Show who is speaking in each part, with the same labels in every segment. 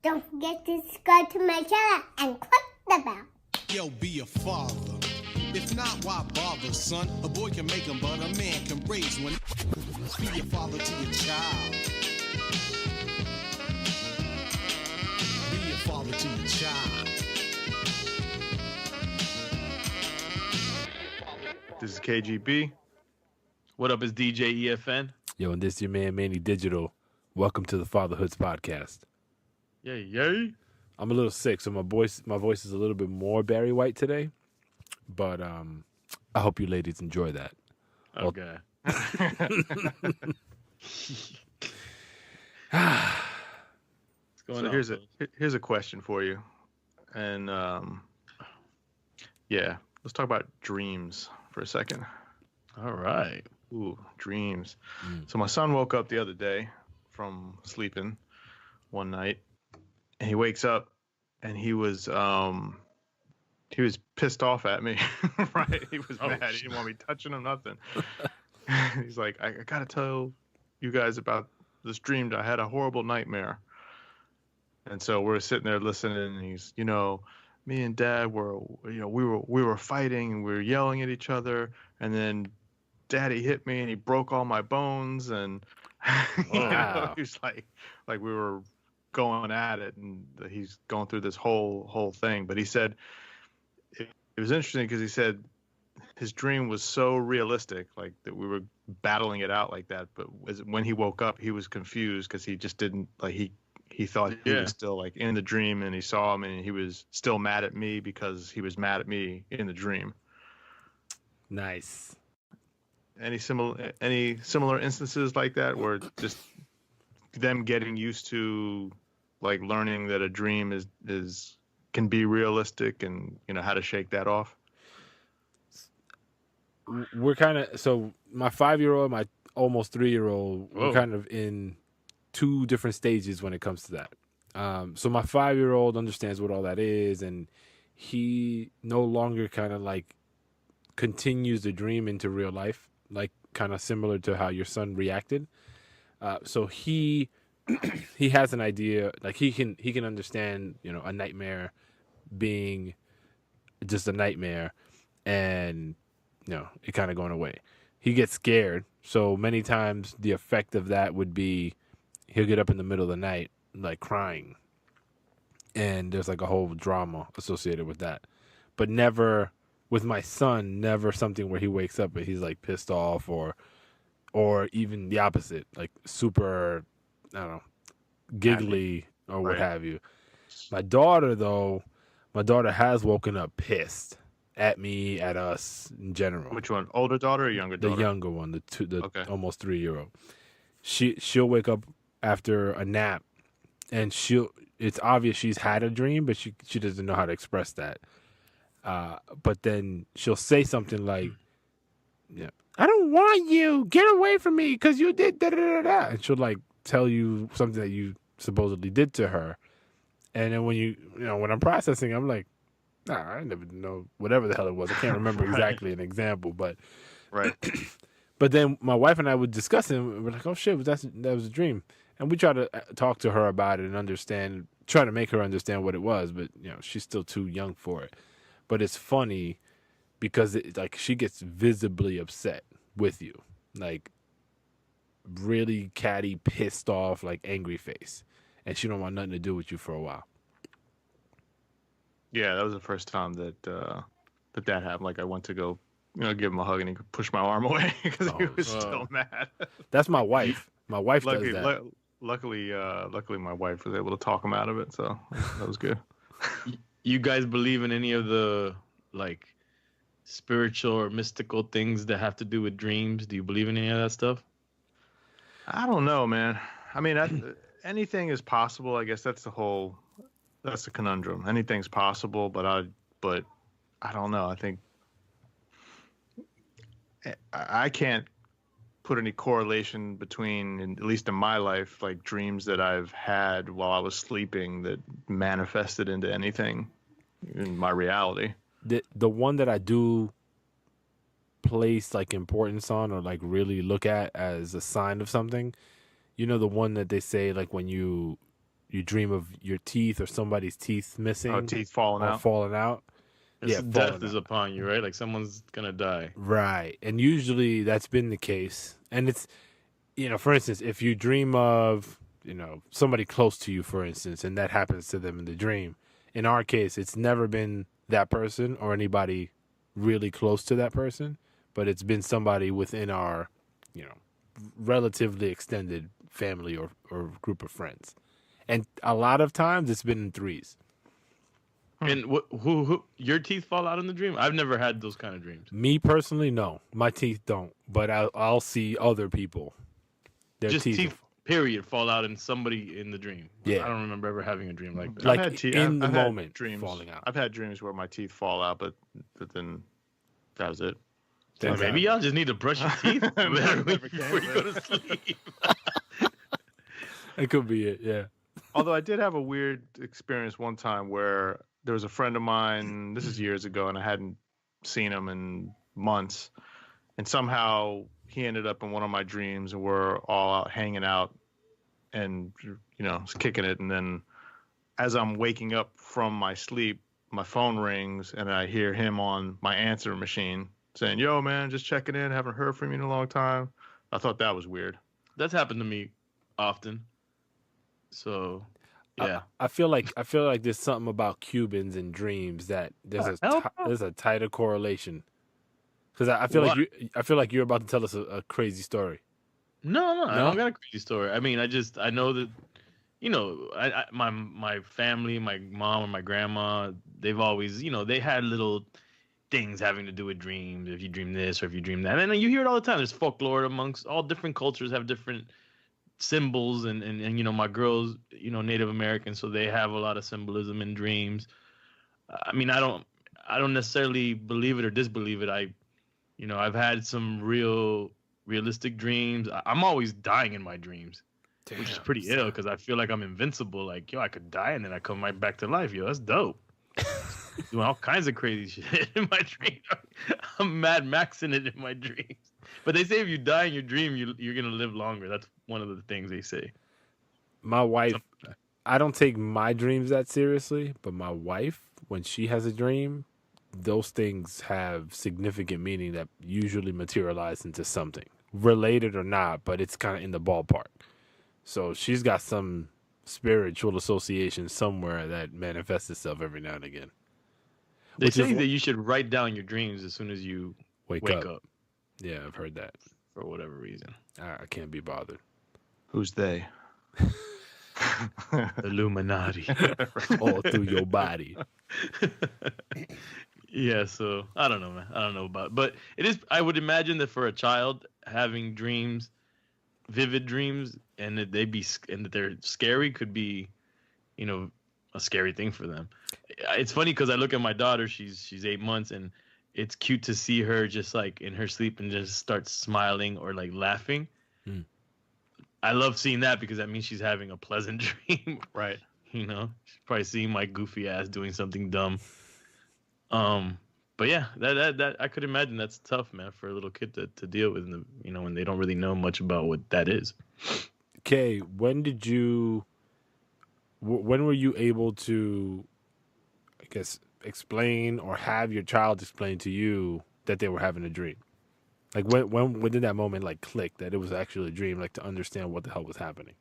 Speaker 1: Don't forget to subscribe to my channel and click the bell.
Speaker 2: Yo, be a father. If not, why bother, son? A boy can make them, but a man can raise one. Be a father to your child. Be a father to your child.
Speaker 3: This is KGB.
Speaker 4: What up, is DJ EFN?
Speaker 5: Yo, and this is your man, Manny Digital. Welcome to the Fatherhoods Podcast.
Speaker 4: Yay, yay.
Speaker 5: I'm a little sick, so my voice is a little bit more Barry White today. But I hope you ladies enjoy that.
Speaker 4: Okay. What's going on?
Speaker 3: Here's a question for you. And let's talk about dreams for a second.
Speaker 4: All right.
Speaker 3: Ooh, dreams. So my son woke up the other day from sleeping one night, and he wakes up and he was pissed off at me. Right? He was mad. He didn't want me touching him, nothing. He's like, I gotta tell you guys about this dream. I had a horrible nightmare. And so we're sitting there listening, and he's, me and Dad were fighting and we were yelling at each other, and then Daddy hit me and he broke all my bones, and he's like we were going at it, and he's going through this whole thing. But he said it was interesting because he said his dream was so realistic, like that we were battling it out like that. But when he woke up, he was confused because he just didn't he thought he was still like in the dream, and he saw him and he was still mad at me because he was mad at me in the dream.
Speaker 5: Nice.
Speaker 3: Any similar instances like that where just them getting used to like learning that a dream is can be realistic, and how to shake that off?
Speaker 5: We're kind of, so my 5-year-old, my almost 3-year-old, we're kind of in two different stages when it comes to that. So my 5-year-old understands what all that is, and he no longer kind of like continues the dream into real life, like kind of similar to how your son reacted. So he has an idea, like he can understand, a nightmare being just a nightmare, and it kind of going away. He gets scared, so many times the effect of that would be he'll get up in the middle of the night like crying, and there's like a whole drama associated with that. But never with my son, never something where he wakes up and he's like pissed off, or even the opposite, like super, I don't know, giggly or what have you. My daughter has woken up pissed at me, at us in general.
Speaker 3: Which one? Older daughter or younger daughter?
Speaker 5: The younger one, the almost 3-year-old. She'll wake up after a nap, and it's obvious she's had a dream, but she doesn't know how to express that. But then she'll say something like, I don't want you, get away from me because you did da da da da, and she'll like tell you something that you supposedly did to her. And then when when I'm processing, I'm like, nah, I never know, whatever the hell it was. I can't remember exactly an example, but
Speaker 3: right.
Speaker 5: But then my wife and I would discuss it, and we're like, oh shit, that was a dream. And we try to talk to her about it and try to make her understand what it was, but she's still too young for it. But it's funny because she gets visibly upset with you, like really catty, pissed off, like angry face, and she don't want nothing to do with you for a while.
Speaker 3: Yeah, that was the first time that that happened. Like I went to go, give him a hug, and he pushed my arm away because he was still mad.
Speaker 5: That's my wife. My wife does that.
Speaker 3: Luckily, my wife was able to talk him out of it, so that was good.
Speaker 4: You guys believe in any of the like spiritual or mystical things that have to do with dreams? Do you believe in any of that stuff?
Speaker 3: I don't know, man. I mean, anything is possible. I guess that's the conundrum. Anything's possible, but I don't know. I think I can't put any correlation between, at least in my life, like dreams that I've had while I was sleeping that manifested into anything in my reality.
Speaker 5: The one that I do place like importance on, or like really look at as a sign of something, the one that they say like when you you dream of your teeth or somebody's teeth missing.
Speaker 3: Oh, teeth falling
Speaker 5: or
Speaker 3: out.
Speaker 5: falling out.
Speaker 4: Death is upon you, right? Like someone's gonna die.
Speaker 5: Right. And usually that's been the case. And it's, for instance, if you dream of, somebody close to you, for instance, and that happens to them in the dream, in our case, it's never been that person or anybody really close to that person, but it's been somebody within our, relatively extended family or group of friends. And a lot of times it's been in threes.
Speaker 4: And who your teeth fall out in the dream? I've never had those kind of dreams.
Speaker 5: Me personally, no. My teeth don't, but I'll see other people. Their
Speaker 4: Just teeth,
Speaker 5: will-
Speaker 4: period, fall out in somebody in the dream.
Speaker 5: Yeah.
Speaker 4: I don't remember ever having a dream like that.
Speaker 5: Like
Speaker 3: I've had
Speaker 5: in the
Speaker 3: I've had
Speaker 5: moment,
Speaker 3: dreams
Speaker 5: falling out.
Speaker 3: I've had dreams where my teeth fall out, but then that was it.
Speaker 4: So maybe y'all just need to brush your teeth better before you go to sleep.
Speaker 5: It could be it, yeah.
Speaker 3: Although I did have a weird experience one time where there was a friend of mine, this is years ago, and I hadn't seen him in months. And somehow he ended up in one of my dreams, and we're all out hanging out and, kicking it. And then as I'm waking up from my sleep, my phone rings, and I hear him on my answer machine saying, "Yo, man, just checking in. Haven't heard from you in a long time." I thought that was weird.
Speaker 4: That's happened to me often. So, yeah.
Speaker 5: I feel like there's something about Cubans and dreams that there's a tighter correlation. Because I feel like you're about to tell us a crazy story.
Speaker 4: No, I don't got a crazy story. I mean, I know that, my family, my mom and my grandma, they've always, they had little things having to do with dreams. If you dream this or if you dream that, and you hear it all the time. There's folklore amongst all different cultures have different symbols, and my girls, Native American, so they have a lot of symbolism in dreams. I mean, I don't necessarily believe it or disbelieve it. I've had some realistic dreams. I'm always dying in my dreams. Damn, which is pretty ill because I feel like I'm invincible. Like, I could die and then I come right back to life. That's dope. Doing all kinds of crazy shit in my dreams. I'm Mad Maxing it in my dreams. But they say if you die in your dream, you're going to live longer. That's one of the things they say.
Speaker 5: My wife, I don't take my dreams that seriously, but my wife, when she has a dream, those things have significant meaning that usually materialize into something. Related or not, but it's kind of in the ballpark. So she's got some spiritual association somewhere that manifests itself every now and again.
Speaker 4: They say that you should write down your dreams as soon as you wake up.
Speaker 5: Yeah, I've heard that.
Speaker 4: For whatever reason.
Speaker 5: I can't be bothered.
Speaker 3: Who's they?
Speaker 4: Illuminati.
Speaker 5: All through your body.
Speaker 4: Yeah, so I don't know, man. I don't know about it. But it is, I would imagine that for a child having dreams, vivid dreams, and that they're scary could be, a scary thing for them. It's funny because I look at my daughter, she's 8 months, and it's cute to see her just like in her sleep and just start smiling or like laughing. I love seeing that because that means she's having a pleasant dream.
Speaker 3: Right.
Speaker 4: She's probably seeing my goofy ass doing something dumb. But yeah, that I could imagine that's tough, man, for a little kid to deal with, when they don't really know much about what that is.
Speaker 5: Kay, when were you able to, I guess, explain or have your child explain to you that they were having a dream? Like when did that moment like click that it was actually a dream, like to understand what the hell was happening?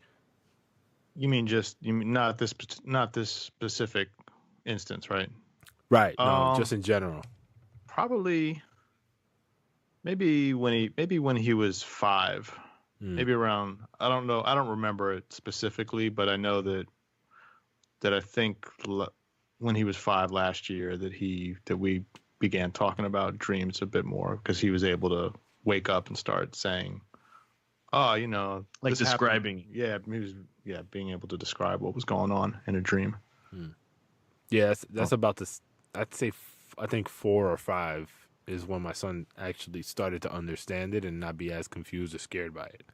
Speaker 3: You mean not this specific instance, right?
Speaker 5: Right. No, just in general.
Speaker 3: Probably maybe when he was 5. Maybe around, I don't know, I don't remember it specifically, but I know that I think when he was 5 last year that we began talking about dreams a bit more because he was able to wake up and start saying, "Oh,
Speaker 4: like
Speaker 3: this
Speaker 4: describing."
Speaker 3: happened." Yeah, he was being able to describe what was going on in a dream.
Speaker 5: Yeah, that's about this. I'd say I think 4 or 5 is when my son actually started to understand it and not be as confused or scared by it.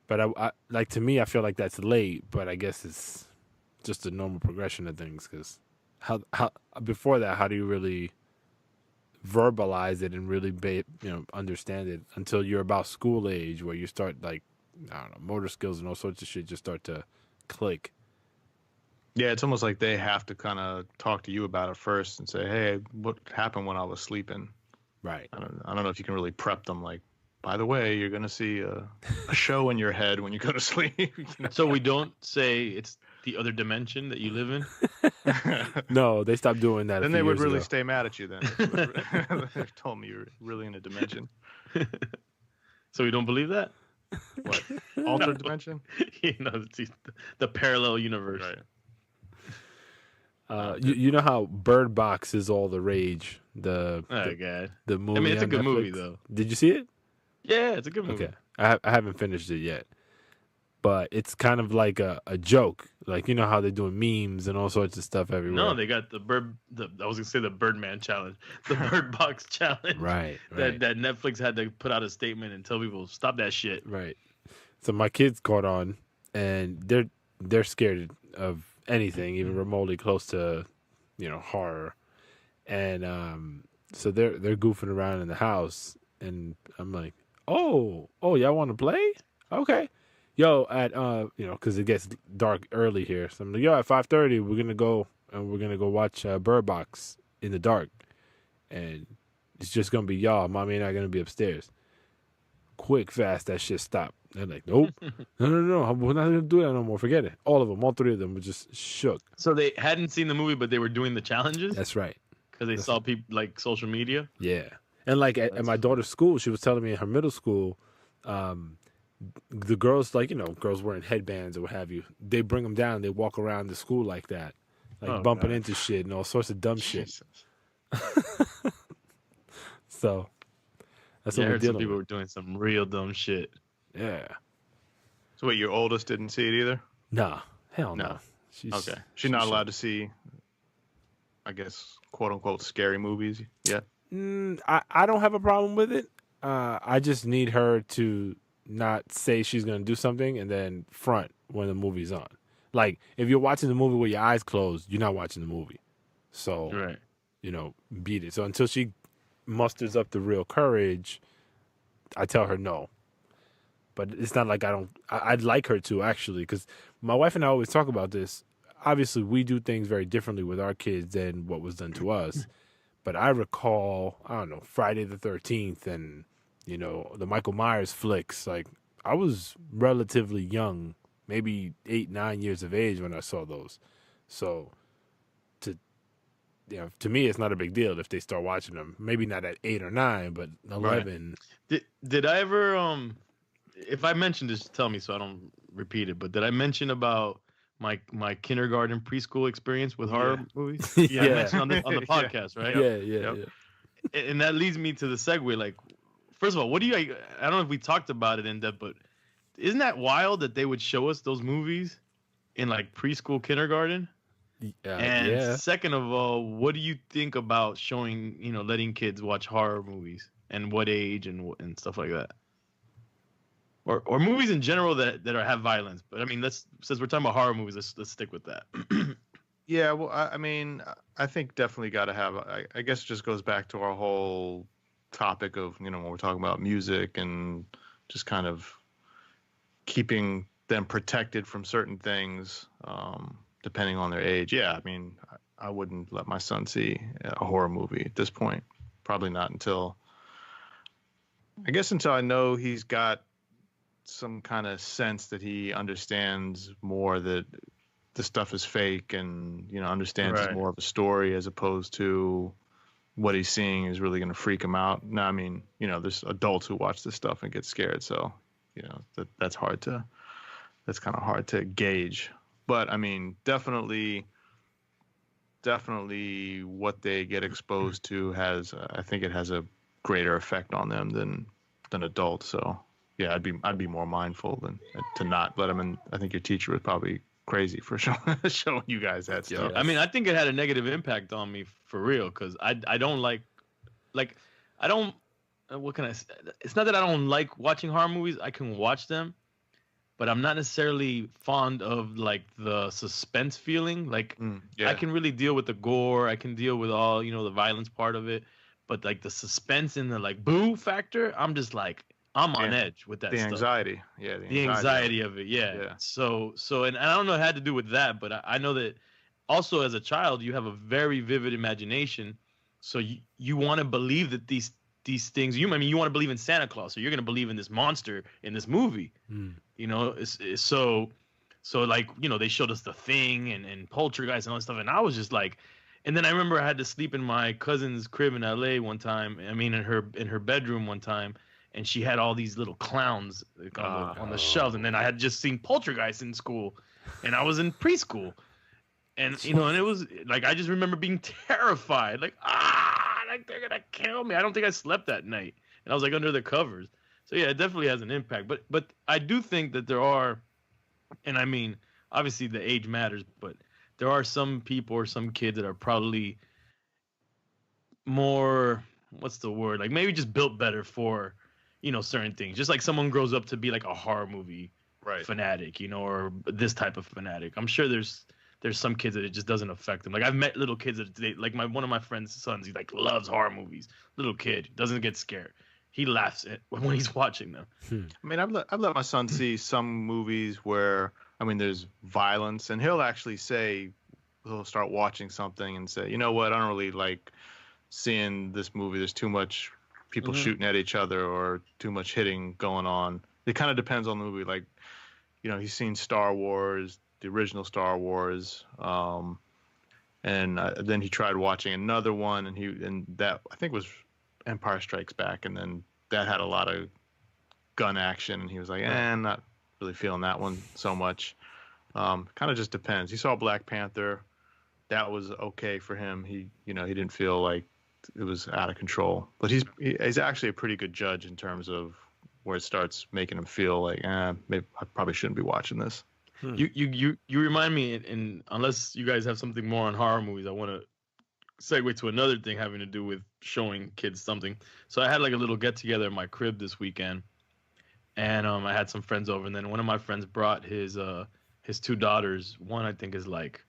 Speaker 5: But I like, to me, I feel like that's late, but I guess it's just a normal progression of things. Because how before that, how do you really verbalize it and really understand it until you're about school age, where you start like, I don't know, motor skills and all sorts of shit just start to click.
Speaker 3: Yeah, it's almost like they have to kind of talk to you about it first and say, "Hey, what happened when I was sleeping?"
Speaker 5: Right.
Speaker 3: I don't know if you can really prep them. Like, by the way, you're gonna see a show in your head when you go to sleep. You know?
Speaker 4: So we don't say it's the other dimension that you live in.
Speaker 5: No, they stopped doing that.
Speaker 3: Then
Speaker 5: a few
Speaker 3: they would
Speaker 5: years
Speaker 3: really
Speaker 5: ago.
Speaker 3: stay mad at you. Then they told me you're really in a dimension.
Speaker 4: So we don't believe that.
Speaker 3: What, altered dimension?
Speaker 4: You know, it's the parallel universe.
Speaker 3: Right.
Speaker 5: You know how Bird Box is all the rage. The
Speaker 4: God.
Speaker 5: the movie.
Speaker 4: I mean, it's a
Speaker 5: on
Speaker 4: good
Speaker 5: Netflix.
Speaker 4: movie though.
Speaker 5: Did you see it?
Speaker 4: Yeah, it's a good movie.
Speaker 5: Okay, I haven't finished it yet, but it's kind of like a joke. Like, you know how they're doing memes and all sorts of stuff everywhere.
Speaker 4: No, they got I was gonna say the Birdman challenge, the Bird Box challenge.
Speaker 5: Right.
Speaker 4: That Netflix had to put out a statement and tell people stop that shit.
Speaker 5: Right. So my kids caught on, and they're scared of anything, even remotely close to, horror, and so they're goofing around in the house, and I'm like, oh, y'all want to play? Okay, yo, at because it gets dark early here, so I'm like, yo, at 5:30 we're gonna go watch Bird Box in the dark, and it's just gonna be y'all. Mommy and I are gonna be upstairs. Quick, fast, that shit stopped. They're like, nope, no, we're not gonna do that no more. Forget it. All three of them were just shook.
Speaker 4: So they hadn't seen the movie, but they were doing the challenges.
Speaker 5: That's right.
Speaker 4: Because they saw people like social media.
Speaker 5: Yeah, and like at my daughter's school, she was telling me in her middle school, the girls, like, girls wearing headbands or what have you, they bring them down. They walk around the school like that, like bumping into shit and all sorts of dumb shit. So that's what
Speaker 4: I
Speaker 5: we're
Speaker 4: heard some
Speaker 5: dealing
Speaker 4: people
Speaker 5: with.
Speaker 4: were doing some real dumb shit.
Speaker 5: Yeah.
Speaker 3: So wait, your oldest didn't see it either?
Speaker 5: Nah, hell no.
Speaker 3: No.
Speaker 5: She's,
Speaker 3: Okay. She's not allowed to see, I guess, quote unquote, scary movies yet?
Speaker 5: I don't have a problem with it. I just need her to not say she's going to do something and then front when the movie's on. Like, if you're watching the movie with your eyes closed, you're not watching the movie. So,
Speaker 4: Right.
Speaker 5: Beat it. So until she musters up the real courage, I tell her no. But it's not like I'd like her to, actually, because my wife and I always talk about this. Obviously, we do things very differently with our kids than what was done to us. But I recall, I don't know, Friday the 13th and, the Michael Myers flicks. Like, I was relatively young, maybe 8, 9 years of age when I saw those. So, to me, it's not a big deal if they start watching them. Maybe not at 8 or 9, but 11.
Speaker 4: Right. Did I ever if I mentioned this, tell me so I don't repeat it. But did I mention about my kindergarten preschool experience with horror movies? Yeah, I mentioned on the podcast, right?
Speaker 5: Yeah.
Speaker 4: And that leads me to the segue. Like, first of all, I don't know if we talked about it in depth, but isn't that wild that they would show us those movies in like preschool, kindergarten? And second of all, what do you think about showing, letting kids watch horror movies, and what age and stuff like that? Or movies in general that have violence. But I mean, since we're talking about horror movies, let's stick with that.
Speaker 3: Yeah, well, I mean, I think definitely got to have. I guess it just goes back to our whole topic of, when we're talking about music and just kind of keeping them protected from certain things, depending on their age. Yeah, I mean, I wouldn't let my son see a horror movie at this point. Probably not until I know he's got some kind of sense that he understands more that the stuff is fake and, understands it's more of a story as opposed to what he's seeing is really going to freak him out. Now, I mean, there's adults who watch this stuff and get scared. So, that's kind of hard to gauge. But I mean, definitely what they get exposed to I think it has a greater effect on them than adults. So yeah, I'd be more mindful than to not let them in. I think your teacher was probably crazy for showing you guys that stuff.
Speaker 4: Yeah. I mean, I think it had a negative impact on me for real, because I don't like I don't, what can I say? It's not that I don't like watching horror movies. I can watch them, but I'm not necessarily fond of like the suspense feeling. Like I can really deal with the gore. I can deal with all, the violence part of it. But like the suspense and the like boo factor, I'm just like, I'm on edge with that
Speaker 3: The
Speaker 4: stuff.
Speaker 3: anxiety. Yeah,
Speaker 4: The anxiety of it. Yeah. So and I don't know it had to do with that, but I know that also as a child you have a very vivid imagination, so you want to believe that these things you want to believe in Santa Claus, so you're gonna believe in this monster in this movie. You know, it's so like, you know, they showed us The Thing and Poltergeist and all that stuff, and I was just like, and then I remember I had to sleep in my cousin's crib in LA one time. I mean, in her bedroom one time, and she had all these little clowns like, on the shelves, and then I had just seen Poltergeist in school, and I was in preschool, and you know, and it was like I just remember being terrified, like like they're gonna kill me. I don't think I slept that night, and I was like under the covers. So yeah, it definitely has an impact. But I do think that there are, and I mean, obviously the age matters, but there are some people or some kids that are probably more, what's the word? Like maybe just built better for, you know, certain things. Just like someone grows up to be like a horror movie fanatic, you know, or this type of fanatic. I'm sure there's some kids that it just doesn't affect them. Like I've met little kids that like one of my friend's sons, he like loves horror movies. Little kid, doesn't get scared. He laughs at when he's watching them.
Speaker 3: I mean, I've let my son see some movies where, I mean, there's violence, and he'll actually say, he'll start watching something and say, you know what, I don't really like seeing this movie. There's too much people shooting at each other or too much hitting going on. It kind of depends on the movie. Like, you know, he's seen Star Wars, the original Star Wars, and then he tried watching another one, and that I think was Empire Strikes Back, and then that had a lot of gun action, and he was like, I'm not really feeling that one so much. Kind of just depends. He saw Black Panther, that was okay for him. He didn't feel like it was out of control, but he's actually a pretty good judge in terms of where it starts making him feel like, maybe I probably shouldn't be watching this.
Speaker 4: You remind me, and unless you guys have something more on horror movies, I want to segue to another thing having to do with showing kids something. So I had like a little get together in my crib this weekend, and I had some friends over, and then one of my friends brought his two daughters. One I think is like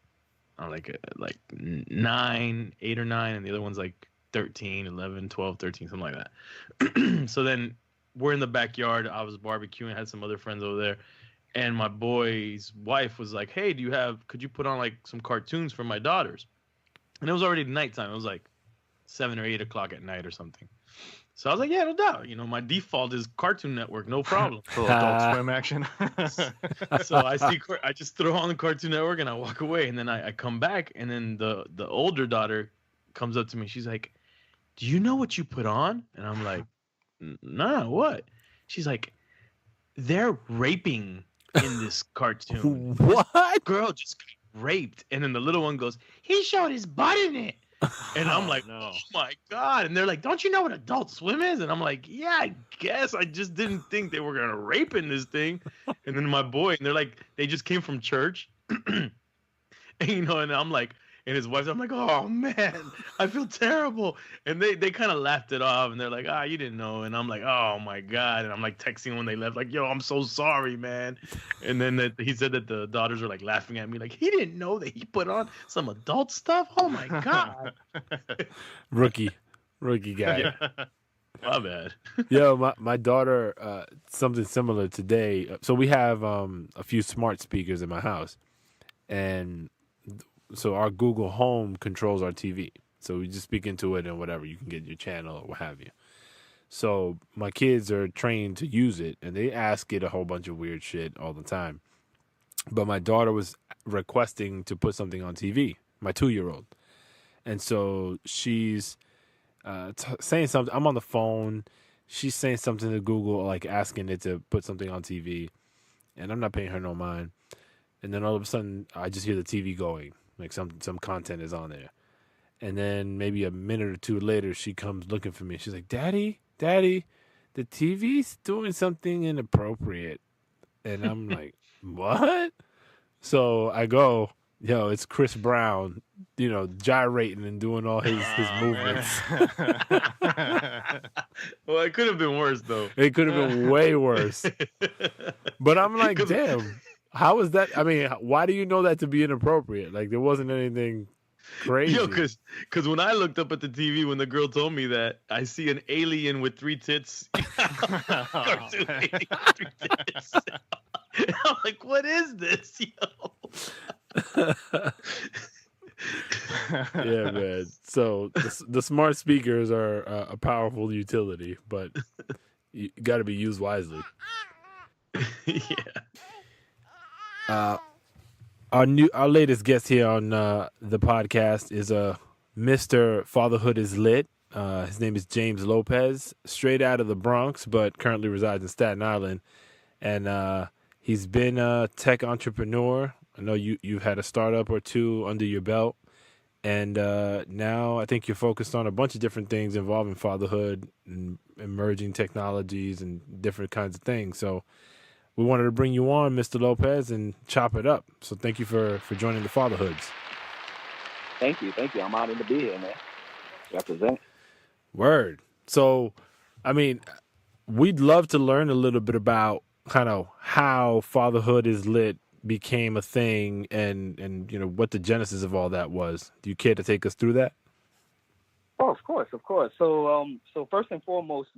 Speaker 4: 9, 8 or 9, and the other one's like 13, 11, 12, 13, something like that. So then we're in the backyard. I was barbecuing, had some other friends over there, and my boy's wife was like, "Hey, could you put on like some cartoons for my daughters?" And it was already nighttime. It was like 7 or 8 o'clock at night or something. So I was like, yeah, no doubt. You know, my default is Cartoon Network, no problem.
Speaker 3: Adult Swim action.
Speaker 4: So I just throw on the Cartoon Network and I walk away. And then I come back, and then the older daughter comes up to me. She's like, "Do you know what you put on?" And I'm like, "Nah, what?" She's like, "They're raping in this cartoon."
Speaker 5: What?
Speaker 4: Girl just got raped. And then the little one goes, "He showed his butt in it." And I'm like,
Speaker 3: no.
Speaker 4: "Oh my God." And they're like, "Don't you know what Adult Swim is?" And I'm like, "Yeah, I guess. I just didn't think they were going to rape in this thing." And then my boy, and they're like, they just came from church. And, you know, and I'm like, and his wife, I'm like, "Oh man, I feel terrible." And they kind of laughed it off, and they're like, "You didn't know." And I'm like, "Oh my God." And I'm like texting when they left, like, "Yo, I'm so sorry, man." And then he said that the daughters are like laughing at me, like, "He didn't know that he put on some adult stuff. Oh my God."
Speaker 5: Rookie guy.
Speaker 4: Yeah. My bad.
Speaker 5: Yo, my daughter, something similar today. So we have a few smart speakers in my house, and so our Google Home controls our TV. So we just speak into it and whatever, you can get your channel or what have you. So my kids are trained to use it, and they ask it a whole bunch of weird shit all the time. But my daughter was requesting to put something on TV, my 2-year-old. And so she's saying something. I'm on the phone. She's saying something to Google, like asking it to put something on TV. And I'm not paying her no mind. And then all of a sudden, I just hear the TV going. Like some content is on there. And then maybe a minute or two later, she comes looking for me. She's like, Daddy, the TV's doing something inappropriate. And I'm like, what? So I go, yo, it's Chris Brown, you know, gyrating and doing all his movements.
Speaker 4: Well, it could have been worse, though.
Speaker 5: It could have been way worse. But I'm like, damn, how is that? I mean, why do you know that to be inappropriate? Like, there wasn't anything Crazy.
Speaker 4: Yo, cause when I looked up at the TV when the girl told me that, I see an alien with 3 tits. Cartoon alien with 3 tits. I'm like, what is this, yo?
Speaker 5: Yeah, man. So the smart speakers are a powerful utility, but you got to be used wisely.
Speaker 4: Yeah.
Speaker 5: Our latest guest here on the podcast is Mr. Fatherhood is Lit. His name is James Lopez, straight out of the Bronx, but currently resides in Staten Island. And he's been a tech entrepreneur. I know you've had a startup or two under your belt. And now I think you're focused on a bunch of different things involving fatherhood and emerging technologies and different kinds of things. So we wanted to bring you on, Mr. Lopez, and chop it up. So thank you for joining the Fatherhoods.
Speaker 6: Thank you. I'm honored to be here, man. Represent.
Speaker 5: Word. So, I mean, we'd love to learn a little bit about kind of how Fatherhood is Lit became a thing and you know what the genesis of all that was. Do you care to take us through that?
Speaker 6: Oh, of course. So first and foremost,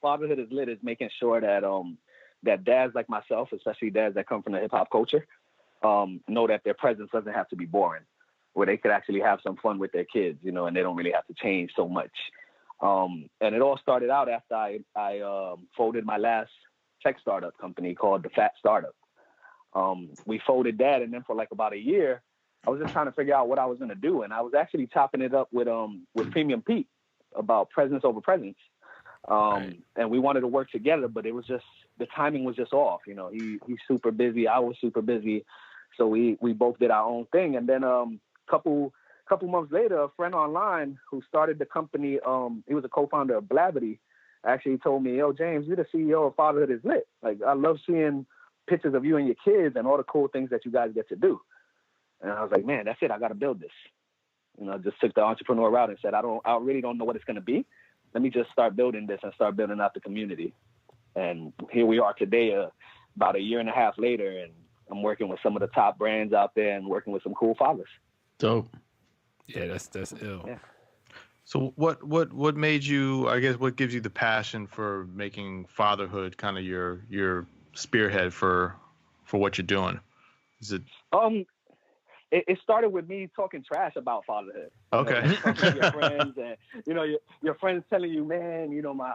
Speaker 6: Fatherhood is Lit is making sure that that dads like myself, especially dads that come from the hip hop culture, know that their presence doesn't have to be boring, where they could actually have some fun with their kids, you know, and they don't really have to change so much. And it all started out after I folded my last tech startup company called The Fat Startup. We folded that, and then for like about a year, I was just trying to figure out what I was going to do. And I was actually chopping it up with Premium Pete about presence over presence. And we wanted to work together, but it was just, the timing was just off. You know, he's super busy. I was super busy. So we both did our own thing. And then, couple months later, a friend online who started the company, he was a co-founder of Blavity, actually told me, yo, James, you're the CEO of Fatherhood is Lit. Like, I love seeing pictures of you and your kids and all the cool things that you guys get to do. And I was like, man, that's it. I got to build this. You know, I just took the entrepreneur route and said, I really don't know what it's going to be. Let me just start building this and start building out the community. And here we are today, about a year and a half later, and I'm working with some of the top brands out there and working with some cool fathers.
Speaker 4: Dope.
Speaker 5: Yeah, that's ill.
Speaker 6: Yeah.
Speaker 3: So what made you, I guess, what gives you the passion for making fatherhood kind of your spearhead for what you're doing? Is it?
Speaker 6: It started with me talking trash about fatherhood.
Speaker 3: Okay.
Speaker 6: You know, talking to your friends, and you know, your friends telling you, man, you know, my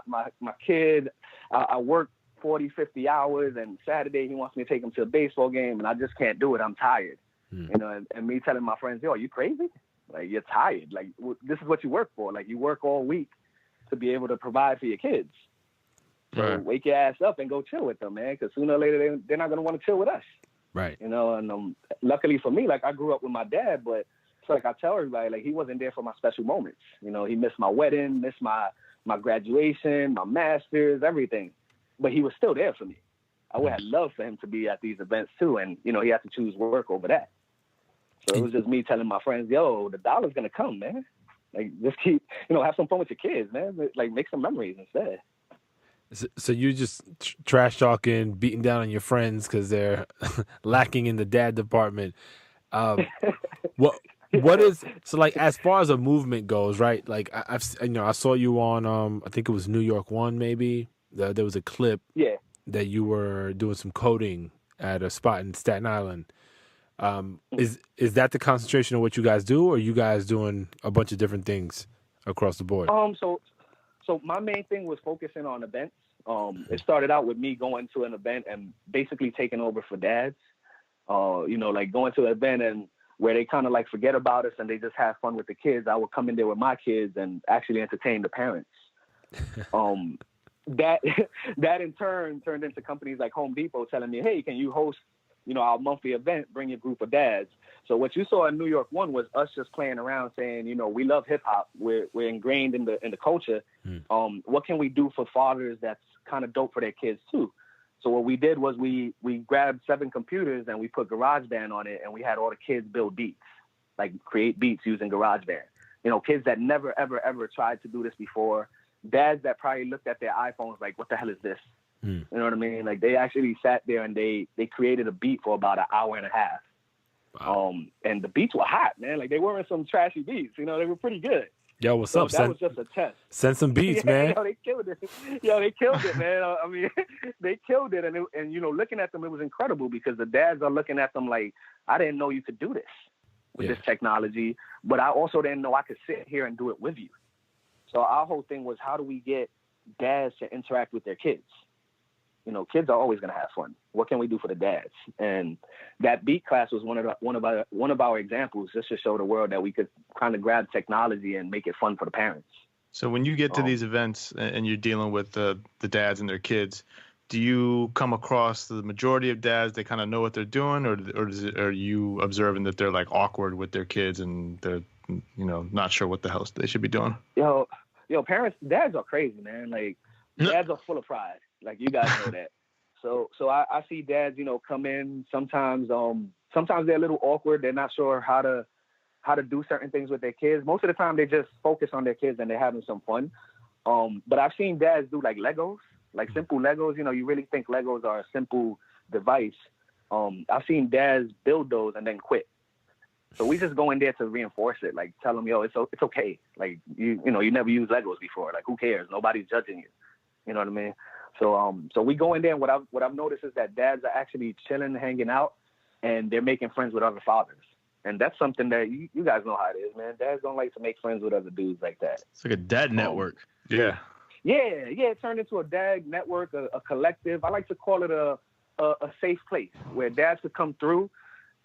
Speaker 6: kid, I work 40, 50 hours, and Saturday he wants me to take him to a baseball game, and I just can't do it. I'm tired. You know, and me telling my friends, yo, are you crazy? Like, you're tired. Like, this is what you work for. Like, you work all week to be able to provide for your kids. So
Speaker 3: Right.
Speaker 6: wake your ass up and go chill with them, man, because sooner or later they're not going to want to chill with us.
Speaker 5: Right.
Speaker 6: You know, and luckily for me, like, I grew up with my dad, but it's like I tell everybody, like, he wasn't there for my special moments. You know, he missed my wedding, missed my graduation, my master's, everything. But he was still there for me. I would have loved for him to be at these events too. And, you know, he had to choose work over that. So it was just me telling my friends, yo, the dollar's going to come, man. Like, just keep, you know, have some fun with your kids, man. Like, make some memories instead.
Speaker 5: So you just trash talking, beating down on your friends because they're lacking in the dad department. What is, so like, as far as a movement goes, right? Like, I saw you on I think it was New York One, maybe. There was a clip that you were doing some coding at a spot in Staten Island. Is that the concentration of what you guys do, or are you guys doing a bunch of different things across the board?
Speaker 6: So my main thing was focusing on events. It started out with me going to an event and basically taking over for dads. You know, like going to an event and where they kind of like forget about us and they just have fun with the kids. I would come in there with my kids and actually entertain the parents. That in turn turned into companies like Home Depot telling me, hey, can you host, you know, our monthly event, bring your group of dads. So what you saw in New York One was us just playing around saying, you know, we love hip hop. We're ingrained in the culture. What can we do for fathers that's kind of dope for their kids too? So what we did was we grabbed 7 computers and we put GarageBand on it, and we had all the kids build beats, like create beats using GarageBand. You know, kids that never, ever, ever tried to do this before. Dads that probably looked at their iPhones like, what the hell is this? You know what I mean? Like, they actually sat there and they created a beat for about an hour and a half.
Speaker 5: Wow.
Speaker 6: And the beats were hot, man. Like they weren't some trashy beats, you know, they were pretty good.
Speaker 5: Yo, what's
Speaker 6: So
Speaker 5: up?
Speaker 6: that was just a test.
Speaker 5: Send some beats,
Speaker 6: Yeah,
Speaker 5: man.
Speaker 6: Yo, they killed it. Yo, they killed it, man. I mean, they killed it. And you know, looking at them, it was incredible because the dads are looking at them like, I didn't know you could do this with this technology, but I also didn't know I could sit here and do it with you. So our whole thing was, how do we get dads to interact with their kids? You know, kids are always going to have fun. What can we do for the dads? And that beat class was one of our examples, just to show the world that we could kind of grab technology and make it fun for the parents.
Speaker 3: So when you get to these events and you're dealing with the dads and their kids, do you come across the majority of dads, they kind of know what they're doing, or are you observing that they're like awkward with their kids and they're, you know, not sure what the hell they should be doing?
Speaker 6: Yo, dads are crazy, man. Like dads are full of pride. Like you guys know that. So I see dads, you know, come in sometimes. Sometimes they're a little awkward. They're not sure how to do certain things with their kids. Most of the time, they just focus on their kids and they're having some fun. But I've seen dads do like Legos, like simple Legos. You know, you really think Legos are a simple device. I've seen dads build those and then quit. So we just go in there to reinforce it, like tell them, yo, it's okay. Like you know, you never used Legos before. Like who cares? Nobody's judging you. You know what I mean? So we go in there, and what I've noticed is that dads are actually chilling, hanging out, and they're making friends with other fathers. And that's something that you guys know how it is, man. Dads don't like to make friends with other dudes like that.
Speaker 4: It's like a dad network.
Speaker 3: Yeah.
Speaker 6: Yeah. It turned into a dad network, a collective. I like to call it a safe place where dads could come through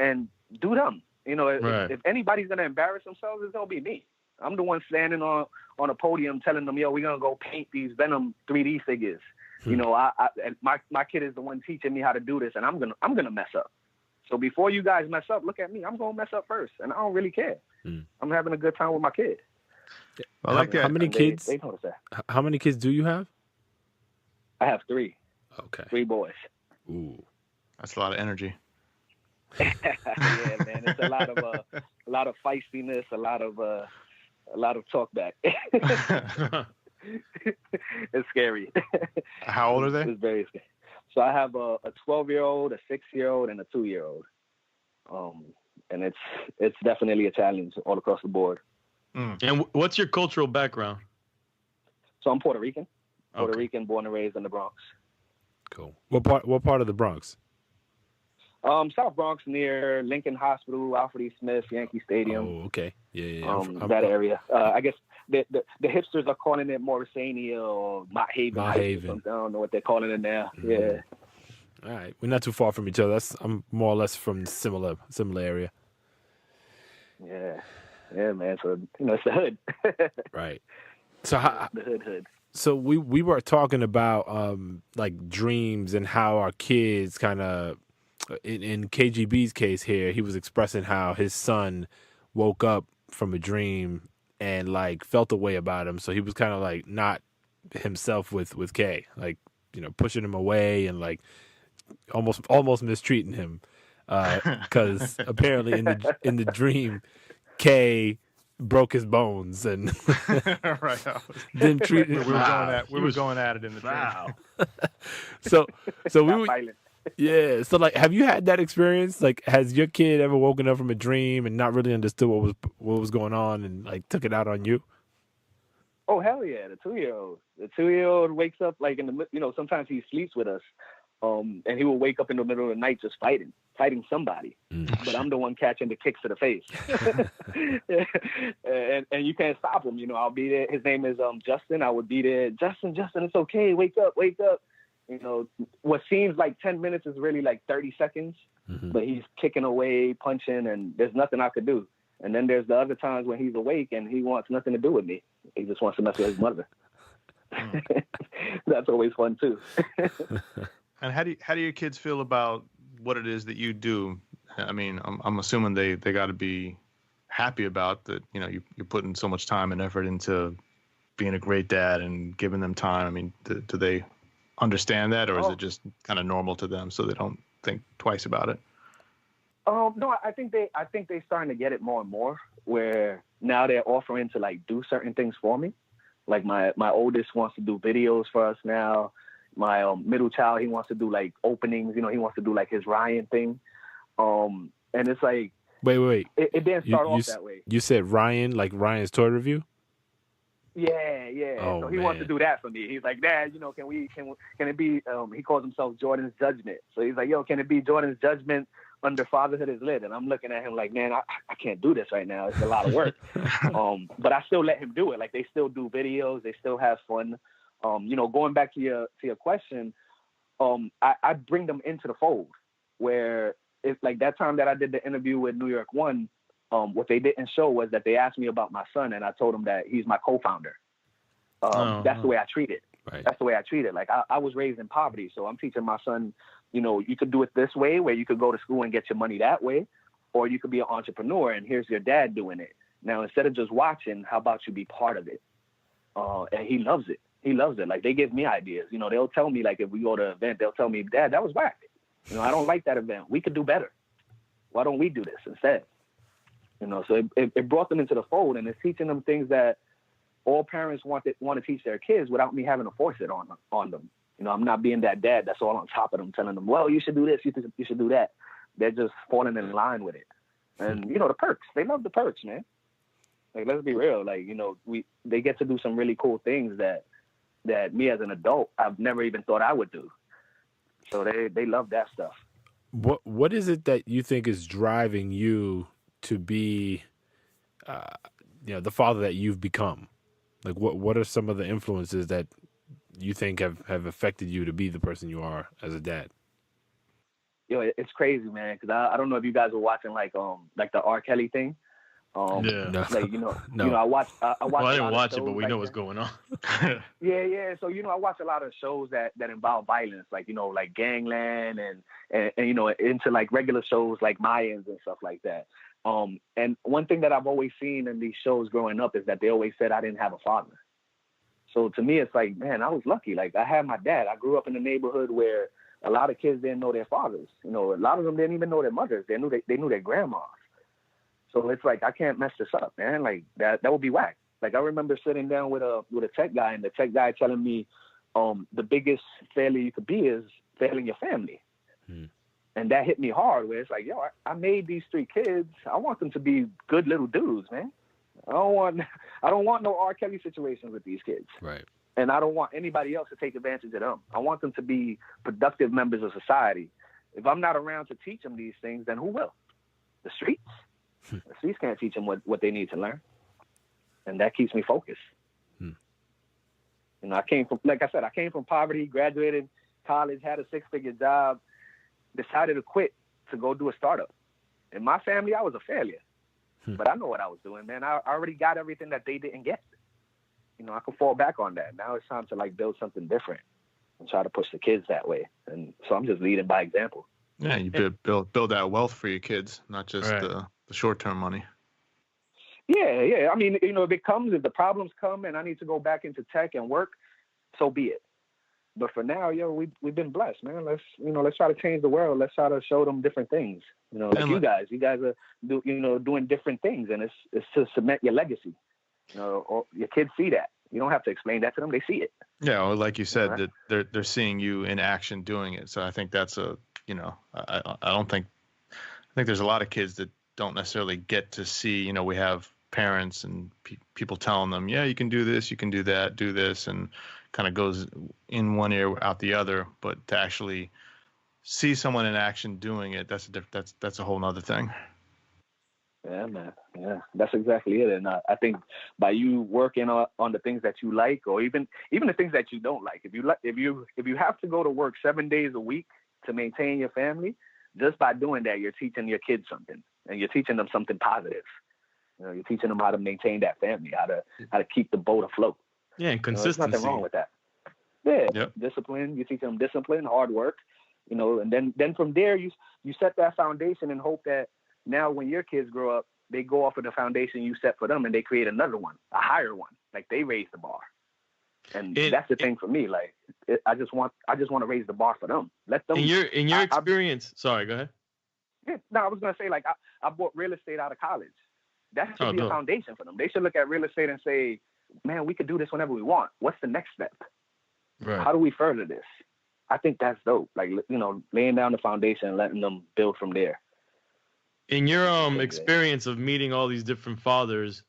Speaker 6: and do them. You know, if anybody's gonna embarrass themselves, it's gonna be me. I'm the one standing on a podium telling them, yo, we're gonna go paint these Venom 3D figures. You know, my kid is the one teaching me how to do this, and I'm gonna mess up. So before you guys mess up, look at me. I'm gonna mess up first, and I don't really care. I'm having a good time with my kid.
Speaker 3: I like that.
Speaker 5: How many kids?
Speaker 6: They notice that.
Speaker 5: How many kids do you have?
Speaker 6: I have 3.
Speaker 5: Okay.
Speaker 6: 3 boys.
Speaker 5: Ooh,
Speaker 3: That's a lot of energy.
Speaker 6: Yeah, man. It's a lot of feistiness, a lot of talk back. It's scary.
Speaker 3: How old are they?
Speaker 6: It's very scary. So I have a 12-year-old, a 6-year-old, and a 2-year-old. And it's definitely a challenge all across the board.
Speaker 4: And what's your cultural background?
Speaker 6: So I'm Puerto Rican. Puerto
Speaker 4: Okay.
Speaker 6: Rican, born and raised in the Bronx.
Speaker 5: cool. What part of the Bronx?
Speaker 6: South Bronx, near Lincoln Hospital, Alfred E. Smith, Yankee Stadium.
Speaker 5: Oh, okay. Yeah. I'm
Speaker 6: that area. I guess the hipsters are calling it Morrisania or Mott Haven.
Speaker 5: Mott Haven.
Speaker 6: I don't know what they're calling it now. Yeah.
Speaker 5: All right, we're not too far from each other. I'm more or less from similar area.
Speaker 6: Yeah, man. So it's the hood.
Speaker 5: Right. So
Speaker 6: the hood.
Speaker 5: So we were talking about like dreams and how our kids kind of in KGB's case here, he was expressing how his son woke up from a dream and like felt a way about him. So he was kind of like not himself with K, like, you know, pushing him away and like almost mistreating him. Cause apparently in the dream, K broke his bones and
Speaker 3: Right.
Speaker 5: didn't treat him.
Speaker 3: We were going at it in the dream.
Speaker 5: So we were,
Speaker 6: Violent.
Speaker 5: yeah. So like, have you had that experience? Like, has your kid ever woken up from a dream and not really understood what was going on and like took it out on you?
Speaker 6: Oh hell yeah, the 2-year-old wakes up like sometimes he sleeps with us, and he will wake up in the middle of the night just fighting somebody, but I'm the one catching the kicks to the face. and you can't stop him. You know, I'll be there. His name is Justin. I would be there. Justin, it's okay. Wake up. You know, what seems like 10 minutes is really like 30 seconds, but he's kicking away, punching, and there's nothing I could do. And then there's the other times when he's awake and he wants nothing to do with me. He just wants to mess with his mother. That's always fun too.
Speaker 3: And how do your kids feel about what it is that you do? I mean, I'm assuming they got to be happy about that. You know, you're putting so much time and effort into being a great dad and giving them time. I mean, do they understand that, or is it just kind of normal to them so they don't think twice about it?
Speaker 6: No, I think they're starting to get it more and more, where now they're offering to like do certain things for me. Like my oldest wants to do videos for us now. My middle child, he wants to do like openings. You know, he wants to do like his Ryan thing. And it's like
Speaker 5: Wait.
Speaker 6: It didn't start off that way.
Speaker 5: You said Ryan, like Ryan's toy review?
Speaker 6: Yeah.
Speaker 5: Oh,
Speaker 6: so he wants to do that for me. He's like, Dad, can it be? He calls himself Jordan's Judgment. So he's like, yo, can it be Jordan's Judgment under Fatherhood is Lit? And I'm looking at him like, man, I can't do this right now. It's a lot of work. But I still let him do it. Like they still do videos. They still have fun. Going back to your question, I bring them into the fold where it's like that time that I did the interview with New York One. What they didn't show was that they asked me about my son, and I told them that he's my co-founder. That's the way I treat it.
Speaker 5: Right.
Speaker 6: That's the way I treat it. Like I was raised in poverty, so I'm teaching my son, you could do it this way, where you could go to school and get your money that way, or you could be an entrepreneur, and here's your dad doing it. Now, instead of just watching, how about you be part of it? And he loves it. He loves it. Like they give me ideas. They'll tell me, like if we go to an event, they'll tell me, Dad, that was whack. I don't like that event. We could do better. Why don't we do this instead? So it brought them into the fold, and it's teaching them things that all parents want to teach their kids without me having to force it on them. I'm not being that dad that's all on top of them, telling them, well, you should do this, you should do that. They're just falling in line with it. And, the perks, they love the perks, man. Like, let's be real. Like, they get to do some really cool things that me as an adult, I've never even thought I would do. So they love that stuff.
Speaker 5: What is it that you think is driving you to be, the father that you've become? Like, what are some of the influences that you think have affected you to be the person you are as a dad?
Speaker 6: It's crazy, man. Because I don't know if you guys were watching like the R. Kelly thing.
Speaker 4: Yeah.
Speaker 5: No.
Speaker 6: Like,
Speaker 5: No.
Speaker 6: I watch.
Speaker 4: Well, I didn't watch it, but we
Speaker 6: like
Speaker 4: know what's going on.
Speaker 6: Yeah. So I watch a lot of shows that involve violence, like like Gangland and into like regular shows like Mayans and stuff like that. And one thing that I've always seen in these shows growing up is that they always said I didn't have a father. So to me, it's like, man, I was lucky. Like I had my dad. I grew up in a neighborhood where a lot of kids didn't know their fathers. A lot of them didn't even know their mothers. They knew their grandmas. So it's like, I can't mess this up, man. Like that would be whack. Like I remember sitting down with a tech guy, and the tech guy telling me, the biggest failure you could be is failing your family. And that hit me hard, where it's like, yo, I made these 3 kids. I want them to be good little dudes, man. I don't want no R. Kelly situations with these kids.
Speaker 5: Right.
Speaker 6: And I don't want anybody else to take advantage of them. I want them to be productive members of society. If I'm not around to teach them these things, then who will? The streets? The streets can't teach them what they need to learn. And that keeps me focused. I came from poverty, graduated college, had a 6-figure job, decided to quit to go do a startup. In my family, I was a failure. But I know what I was doing, man. I already got everything that they didn't get. I could fall back on that. Now it's time to like build something different and try to push the kids that way. And so I'm just leading by example.
Speaker 3: Yeah, you build that wealth for your kids, not just the short-term money.
Speaker 6: Yeah. I mean, if the problems come and I need to go back into tech and work, so be it. But for now, we've been blessed, man. Let's try to change the world. Let's try to show them different things. Like you guys are doing different things, and it's to cement your legacy. Or your kids see that. You don't have to explain that to them; they see it.
Speaker 3: Yeah, well, like you said, that they're seeing you in action doing it. So I think that's I think there's a lot of kids that don't necessarily get to see. We have parents and people telling them, yeah, you can do this, you can do that, do this, and kind of goes in one ear out the other. But to actually see someone in action doing it, that's a whole nother thing.
Speaker 6: Yeah, man. Yeah, that's exactly it. And I think by you working on the things that you like, or even the things that you don't like, if you have to go to work 7 days a week to maintain your family, just by doing that, you're teaching your kids something, and you're teaching them something positive. You're teaching them how to maintain that family, how to keep the boat afloat.
Speaker 4: Yeah, and consistency.
Speaker 6: There's nothing wrong with that. Yeah,
Speaker 3: yep.
Speaker 6: Discipline. You teach them discipline, hard work. And then from there you set that foundation and hope that now when your kids grow up, they go off of the foundation you set for them, and they create another one, a higher one. Like they raise the bar. And that's the thing for me. Like I just want to raise the bar for them. Let them.
Speaker 4: In your experience. Sorry, go ahead.
Speaker 6: Yeah, no, I was gonna say, like, I bought real estate out of college. That should be a foundation for them. They should look at real estate and say, man, we could do this whenever we want. What's the next step?
Speaker 4: Right.
Speaker 6: How do we further this? I think that's dope. Like, laying down the foundation and letting them build from there.
Speaker 4: In your experience of meeting all these different fathers,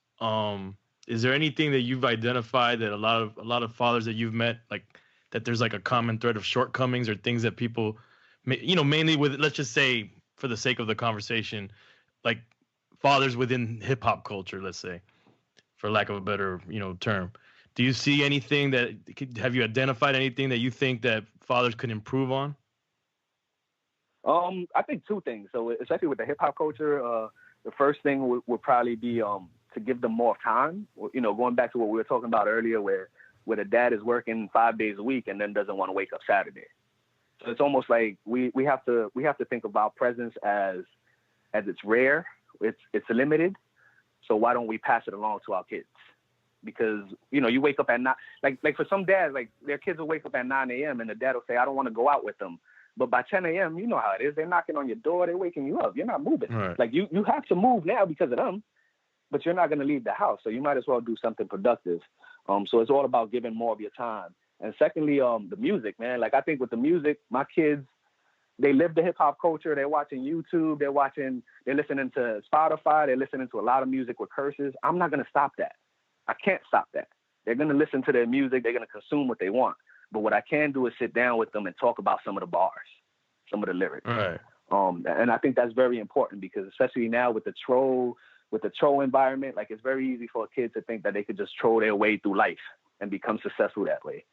Speaker 4: is there anything that you've identified that a lot of fathers that you've met, like that there's like a common thread of shortcomings or things that people, mainly with, let's just say for the sake of the conversation, like fathers within hip hop culture, let's say, for lack of a better, term. Do you see anything have you identified anything that you think that fathers could improve on?
Speaker 6: I think two things. So especially with the hip hop culture, the first thing would probably be to give them more time. Going back to what we were talking about earlier, where the dad is working 5 days a week and then doesn't want to wake up Saturday. So it's almost like we have to think about presence as it's rare, it's limited. So why don't we pass it along to our kids? Because you wake up at 9, like for some dads, like their kids will wake up at 9 a.m. and the dad will say, I don't want to go out with them. But by 10 a.m., you know how it is. They're knocking on your door. They're waking you up. You're not moving.
Speaker 4: Right.
Speaker 6: Like you have to move now because of them, but you're not going to leave the house. So you might as well do something productive. So it's all about giving more of your time. And secondly, the music, man. Like I think with the music, my kids, they live the hip hop culture. They're watching YouTube. They're listening to Spotify. They're listening to a lot of music with curses. I'm not going to stop that. I can't stop that. They're going to listen to their music. They're going to consume what they want. But what I can do is sit down with them and talk about some of the bars, some of the lyrics.
Speaker 4: Right.
Speaker 6: And I think that's very important because especially now with the troll environment, like it's very easy for a kid to think that they could just troll their way through life and become successful that way.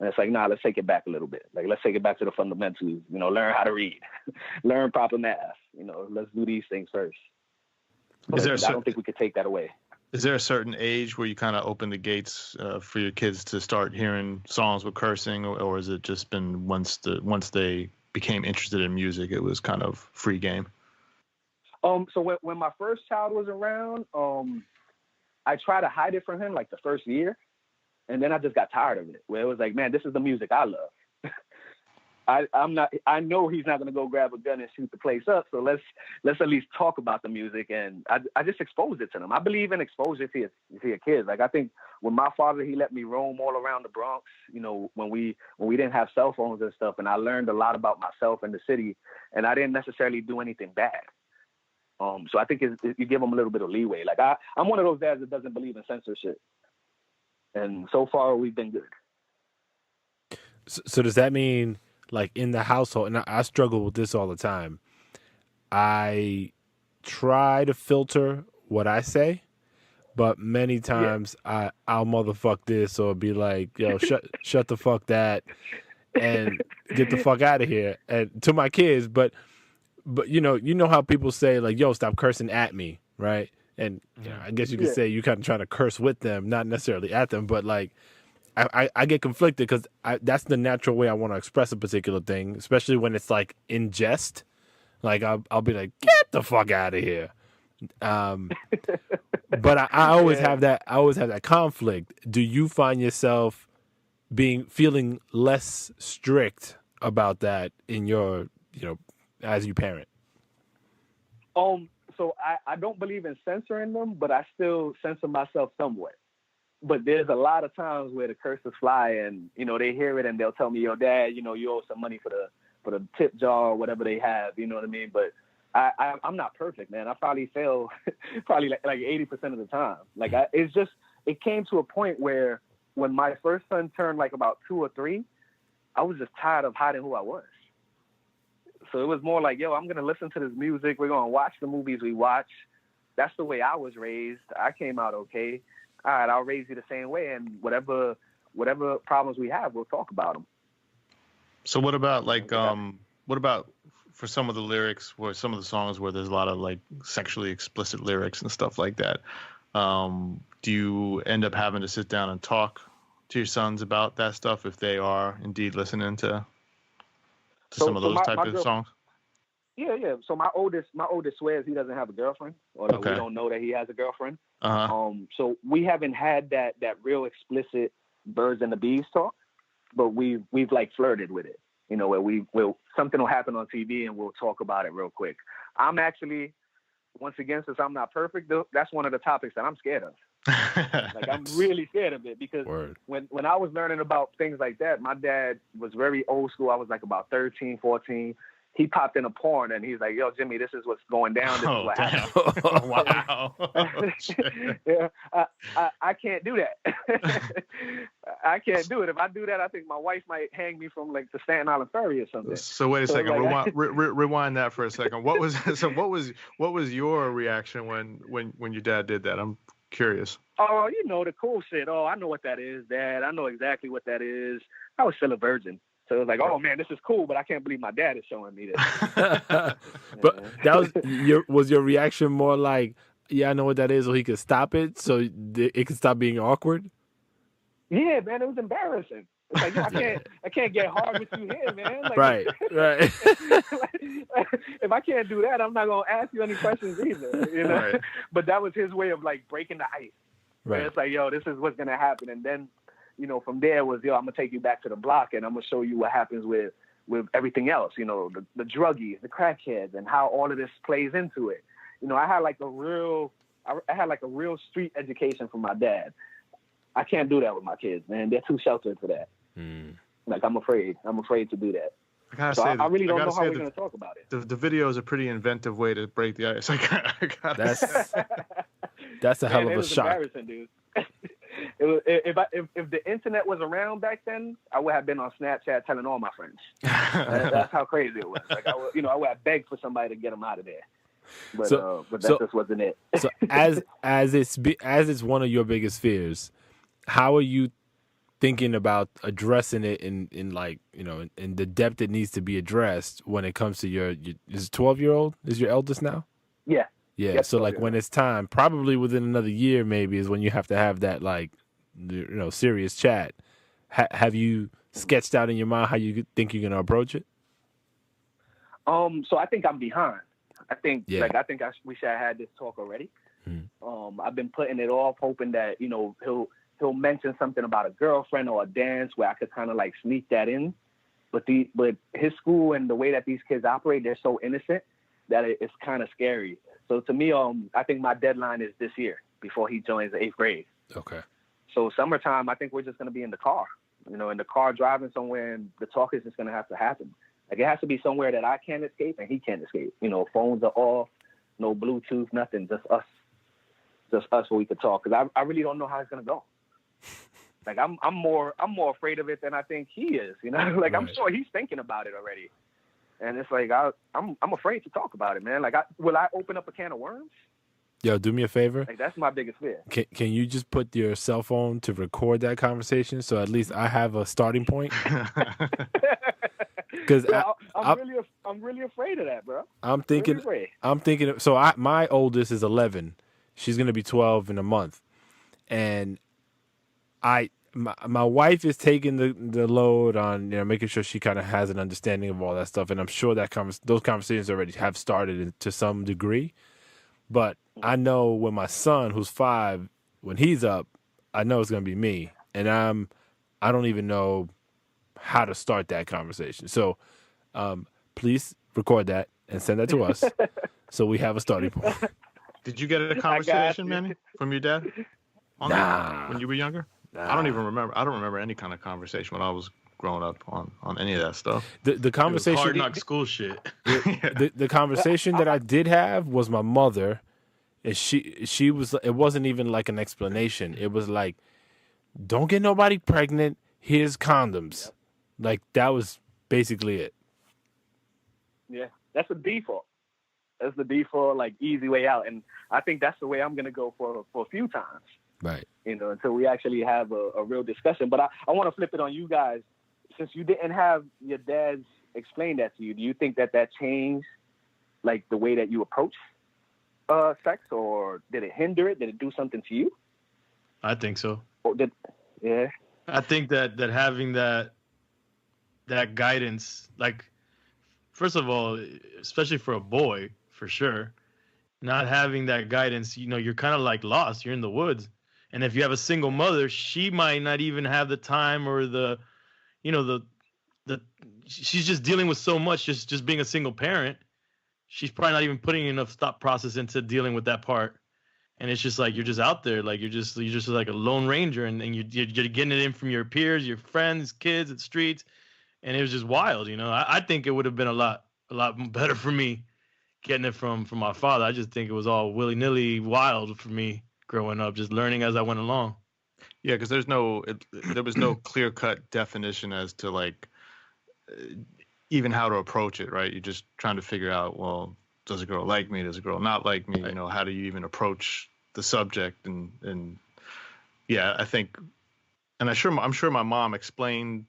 Speaker 6: And it's like, nah, let's take it back a little bit. Like, let's take it back to the fundamentals, learn how to read, learn proper math, let's do these things first. I don't think we could take that away.
Speaker 3: Is there a certain age where you kind of open the gates for your kids to start hearing songs with cursing, or has it just been once they became interested in music, it was kind of free game?
Speaker 6: So when my first child was around, I tried to hide it from him like the first year, and then I just got tired of it. Where it was like, man, this is the music I love. I know he's not gonna go grab a gun and shoot the place up. So let's at least talk about the music, and I just exposed it to them. I believe in exposure to your kids. Like I think with my father, he let me roam all around the Bronx. When we didn't have cell phones and stuff, and I learned a lot about myself and the city, and I didn't necessarily do anything bad. So I think you give them a little bit of leeway. Like I'm one of those dads that doesn't believe in censorship, and so far we've been good.
Speaker 5: So does that mean, like in the household, and I struggle with this all the time, I try to filter what I say, but many times I'll motherfuck this or be like, yo, shut the fuck that and get the fuck out of here, and to my kids. But you know how people say like, yo, stop cursing at me, right? And I guess you could say you kind of try to curse with them, not necessarily at them, but like I get conflicted because that's the natural way I want to express a particular thing, especially when it's like in jest. Like I'll be like, get the fuck out of here. But I always have that. I always have that conflict. Do you find yourself feeling less strict about that in your, as you parent?
Speaker 6: So I don't believe in censoring them, but I still censor myself somewhat. But there's a lot of times where the curses fly, and they hear it and they'll tell me, "Yo, Dad, you owe some money for the tip jar or whatever they have." You know what I mean? But I'm not perfect, man. I probably fail, probably like 80% of the time. Like it came to a point where when my first son turned like about 2 or 3, I was just tired of hiding who I was. So it was more like, yo, I'm gonna listen to this music. We're gonna watch the movies we watch. That's the way I was raised. I came out okay. All right, I'll raise you the same way, and whatever problems we have, we'll talk about them.
Speaker 3: So what about for some of the lyrics, where some of the songs where there's a lot of like sexually explicit lyrics and stuff like that? Do you end up having to sit down and talk to your sons about that stuff if they are indeed listening to some of those type of songs?
Speaker 6: Yeah. So my oldest swears he doesn't have a girlfriend, or that we don't know that he has a girlfriend. So we haven't had that real explicit birds and the bees talk, but we've like flirted with it, where something will happen on TV and we'll talk about it real quick. I'm actually, once again, since I'm not perfect, that's one of the topics that I'm scared of. Like I'm really scared of it because when I was learning about things like that, my dad was very old school. I was like about 13, 14. he popped in a porn and he's like, "Yo, Jimmy, this is what's going down. This is what happened."
Speaker 4: Wow.
Speaker 6: Yeah, I can't do that. I can't do it. If I do that, I think my wife might hang me from like the Staten Island Ferry or something.
Speaker 3: So wait a
Speaker 6: So,
Speaker 3: second.
Speaker 6: like,
Speaker 3: Rewind that for a second. What was your reaction when your dad did that? I'm curious.
Speaker 6: Oh, you know, the cool shit. Oh, I know what that is, Dad. I know exactly what that is. I was still a virgin. So it was like, oh man, this is cool, but I can't believe my dad is showing me this.
Speaker 5: But that was your reaction more like, yeah, I know what that is, so he could stop it, so it could stop being awkward?
Speaker 6: Yeah, man, it was embarrassing. It's like, yo, I can't get hard with you here, man. Like,
Speaker 5: Right.
Speaker 6: If I can't do that, I'm not gonna ask you any questions either. You know.
Speaker 3: Right.
Speaker 6: But that was his way of like breaking the ice.
Speaker 5: Right.
Speaker 6: It's like, yo, this is what's gonna happen, and then, you know, from there was, yo, I'm gonna take you back to the block, and I'm gonna show you what happens with everything else. You know, the druggies, the crackheads, and how all of this plays into it. You know, I had like a real street education from my dad. I can't do that with my kids, man. They're too sheltered for that. Like, I'm afraid to do that. I really don't know how we're going to talk about it.
Speaker 3: The video is a pretty inventive way to break the ice.
Speaker 5: That's a hell of a shock.
Speaker 6: Embarrassing, dude. If the internet was around back then, I would have been on Snapchat telling all my friends. That's how crazy it was. Like, I would have begged for somebody to get them out of there. But that just wasn't it.
Speaker 5: So as it's one of your biggest fears, how are you thinking about addressing it in like, you know, in the depth it needs to be addressed when it comes to your is 12-year-old? Is your eldest now?
Speaker 6: Yeah.
Speaker 5: Yeah.
Speaker 6: Yep,
Speaker 5: So like when it's time, probably within another year, maybe is when you have to have that, like, you know, serious chat. Have you sketched out in your mind how you think you're going to approach it?
Speaker 6: So I think I'm behind. I think we should have had this talk already. I've been putting it off, hoping that, you know, he'll mention something about a girlfriend or a dance where I could kind of like sneak that in. But his school and the way that these kids operate, they're so innocent that it's kind of scary. So to me, I think my deadline is this year before he joins the 8th grade.
Speaker 5: Okay.
Speaker 6: So summertime, I think we're just going to be in the car, you know, driving somewhere, and the talk is just going to have to happen. Like, it has to be somewhere that I can't escape and he can't escape. You know, phones are off, no Bluetooth, nothing, just us where we could talk. Because I really don't know how it's going to go. Like, I'm more afraid of it than I think he is, you know? Like, right. I'm sure he's thinking about it already. And it's like, I'm afraid to talk about it, man. Like, will I open up a can of worms?
Speaker 5: Yo, do me a favor.
Speaker 6: Like, that's my biggest fear.
Speaker 5: Can you just put your cell phone to record that conversation so at least I have a starting point? Because
Speaker 6: I'm really afraid of that, bro.
Speaker 5: I'm thinking. So my oldest is 11. She's gonna be 12 in a month, and my wife is taking the load on, you know, making sure she kind of has an understanding of all that stuff, and I'm sure that those conversations already have started to some degree. But I know when my son, who's 5, when he's up, I know it's gonna be me, and I don't even know how to start that conversation. So please record that and send that to us so we have a starting point.
Speaker 3: Did you get a conversation, Manny, from your dad when you were younger?
Speaker 5: Nah.
Speaker 3: I don't even remember. I don't remember any kind of conversation when I was growing up on any of that stuff.
Speaker 5: The conversation,
Speaker 4: hard knock school shit.
Speaker 5: The conversation that I did have was my mother, and she was. It wasn't even like an explanation. It was like, don't get nobody pregnant. Here's condoms. Yep. Like, that was basically it.
Speaker 6: Yeah, that's the default. That's the default, like, easy way out. And I think that's the way I'm going to go for a few times.
Speaker 5: Right.
Speaker 6: You know, until we actually have a real discussion. But I want to flip it on you guys. Since you didn't have your dads explain that to you, do you think that changed, like, the way that you approach sex? Or did it hinder it? Did it do something to you?
Speaker 4: I think so.
Speaker 6: Or yeah.
Speaker 4: I think that having that guidance, like, first of all, especially for a boy, for sure, not having that guidance, you know, you're kind of like lost. You're in the woods. And if you have a single mother, she might not even have the time or the she's just dealing with so much, just being a single parent. She's probably not even putting enough thought process into dealing with that part. And it's just like, you're just out there, like, you're just like a lone ranger, and you're getting it in from your peers, your friends, kids, at the streets. And it was just wild, you know. I think it would have been a lot a lot better for me getting it from my father. I just think it was all willy nilly wild for me growing up, just learning as I went along.
Speaker 3: Yeah, because there was no clear cut definition as to like even how to approach it, right? You're just trying to figure out, well, does a girl like me? Does a girl not like me? You know, how do you even approach the subject? And yeah, I think, and I'm sure my mom explained,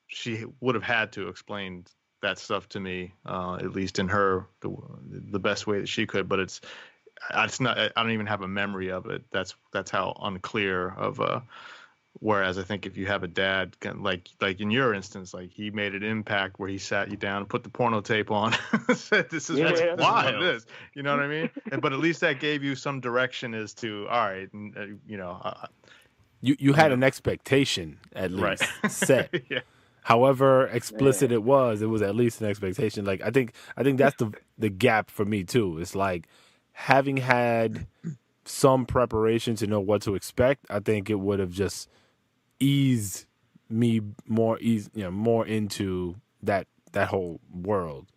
Speaker 3: she would have had to explain that stuff to me, at least in the best way that she could. But it's not. I don't even have a memory of it. That's how unclear of. Whereas I think if you have a dad, like in your instance, like he made an impact where he sat you down, put the porno tape on, said, "This is what it is." You know what I mean? But at least that gave you some direction as to, all right, you know.
Speaker 5: You had an expectation at least set.
Speaker 3: Yeah.
Speaker 5: However explicit it was at least an expectation. Like I think that's the gap for me too. It's like having had some preparation to know what to expect, I think it would have just eased me more into that whole world.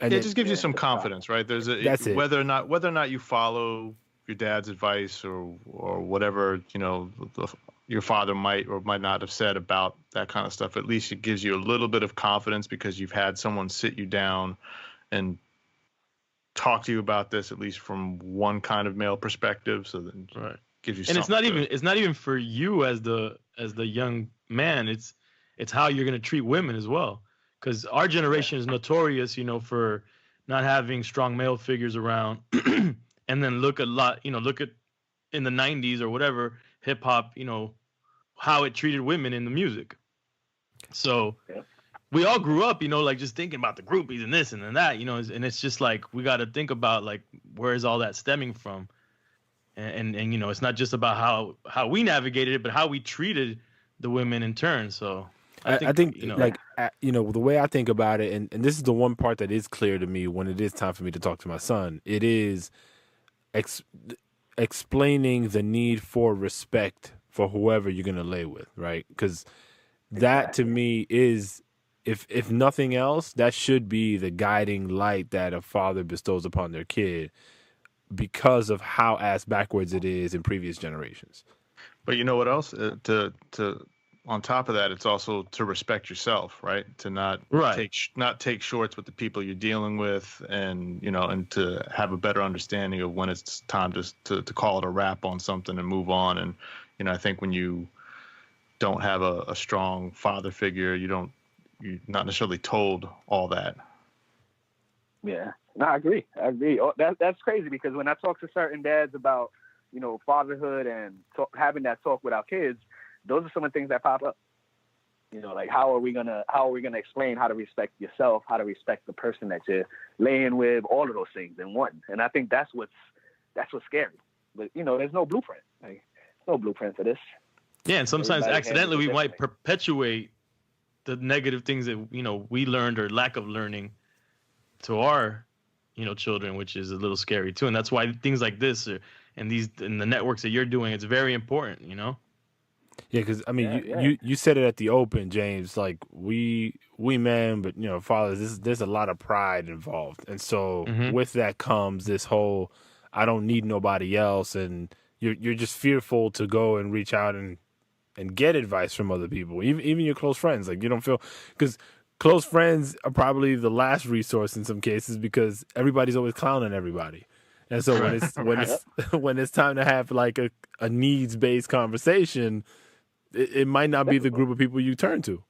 Speaker 5: And
Speaker 3: it just gives you some confidence, right?
Speaker 5: That's it.
Speaker 3: Whether or not you follow your dad's advice or whatever, you know, your father might or might not have said about that kind of stuff, at least it gives you a little bit of confidence because you've had someone sit you down and talk to you about this, at least from one kind of male perspective. So that gives you.
Speaker 4: And it's not even for you as the young man. It's how you're gonna treat women as well. Because our generation is notorious, you know, for not having strong male figures around. And then look at in the 90s or whatever, hip hop, you know, how it treated women in the music. So we all grew up, you know, like just thinking about the groupies and this and then that, you know, and it's just like we got to think about like where is all that stemming from, and you know, it's not just about how we navigated it, but how we treated the women in turn. So I think you know,
Speaker 5: like you know, the way I think about it, and this is the one part that is clear to me when it is time for me to talk to my son. It is explaining the need for respect for whoever you're gonna lay with, right? Because that to me is, if nothing else, that should be the guiding light that a father bestows upon their kid, because of how ass backwards it is in previous generations.
Speaker 3: But you know what else? To on top of that, it's also to respect yourself, right? To not take shorts with the people you're dealing with, and you know, and to have a better understanding of when it's time to call it a wrap on something and move on. And you know, I think when you don't have a strong father figure, you're not necessarily told all that.
Speaker 6: Yeah, no, I agree. Oh, that's crazy, because when I talk to certain dads about, you know, fatherhood and having that talk with our kids, those are some of the things that pop up. You know, like how are we gonna explain how to respect yourself, how to respect the person that you're laying with, all of those things in one. And I think that's what's scary. But you know, there's no blueprint. Like, no blueprint for this.
Speaker 4: Yeah, and sometimes accidentally we might perpetuate the negative things that, you know, we learned or lack of learning to our, you know, children, which is a little scary too. And that's why things like this and the networks that you're doing, it's very important, you know.
Speaker 5: Yeah, because I mean, you said it at the open, James. Like we men, but you know, fathers. There's a lot of pride involved, and so with that comes this whole, I don't need nobody else, and you're just fearful to go and reach out and get advice from other people, even your close friends. Like you don't feel, because close friends are probably the last resource in some cases, because everybody's always clowning everybody. And so when it's time to have like a needs based conversation, it might not be the group of people you turn to.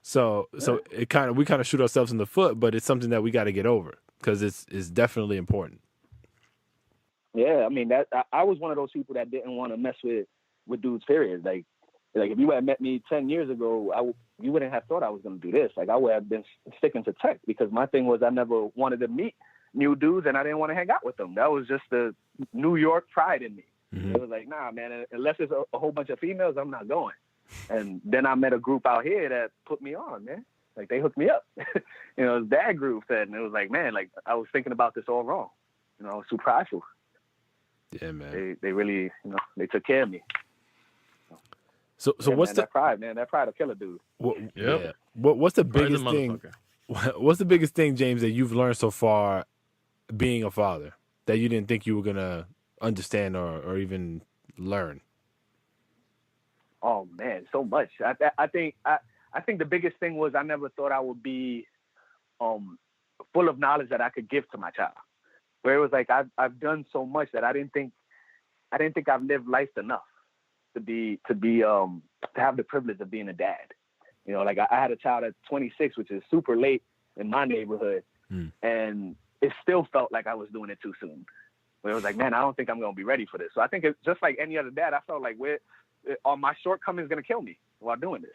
Speaker 5: So we kind of shoot ourselves in the foot, but it's something that we got to get over, because it's definitely important.
Speaker 6: Yeah, I mean, that I was one of those people that didn't want to mess with dudes, period. Like if you had met me 10 years ago, you wouldn't have thought I was going to do this. Like I would have been sticking to tech, because my thing was I never wanted to meet new dudes, and I didn't want to hang out with them. That was just the New York pride in me. It was like, nah, man, unless it's a whole bunch of females, I'm not going. And then I met a group out here that put me on, man. Like they hooked me up. You know, it was that group, and it was like, man, like I was thinking about this all wrong. You know, I was too prideful.
Speaker 5: Yeah, man.
Speaker 6: They really, you know, they took care of me.
Speaker 5: So what's
Speaker 6: that pride, man? That pride will kill a dude.
Speaker 5: What's the biggest thing? what's the biggest thing, James, that you've learned so far being a father that you didn't think you were gonna understand or even learn?
Speaker 6: Oh man, so much. I think the biggest thing was I never thought I would be full of knowledge that I could give to my child. Where it was like I've done so much that I didn't think I've lived life enough to have the privilege of being a dad. You know, like I had a child at 26, which is super late in my neighborhood, and it still felt like I was doing it too soon. Where it was like, man, I don't think I'm gonna be ready for this. So I think it's just like any other dad. I felt like are my shortcomings gonna kill me while doing this?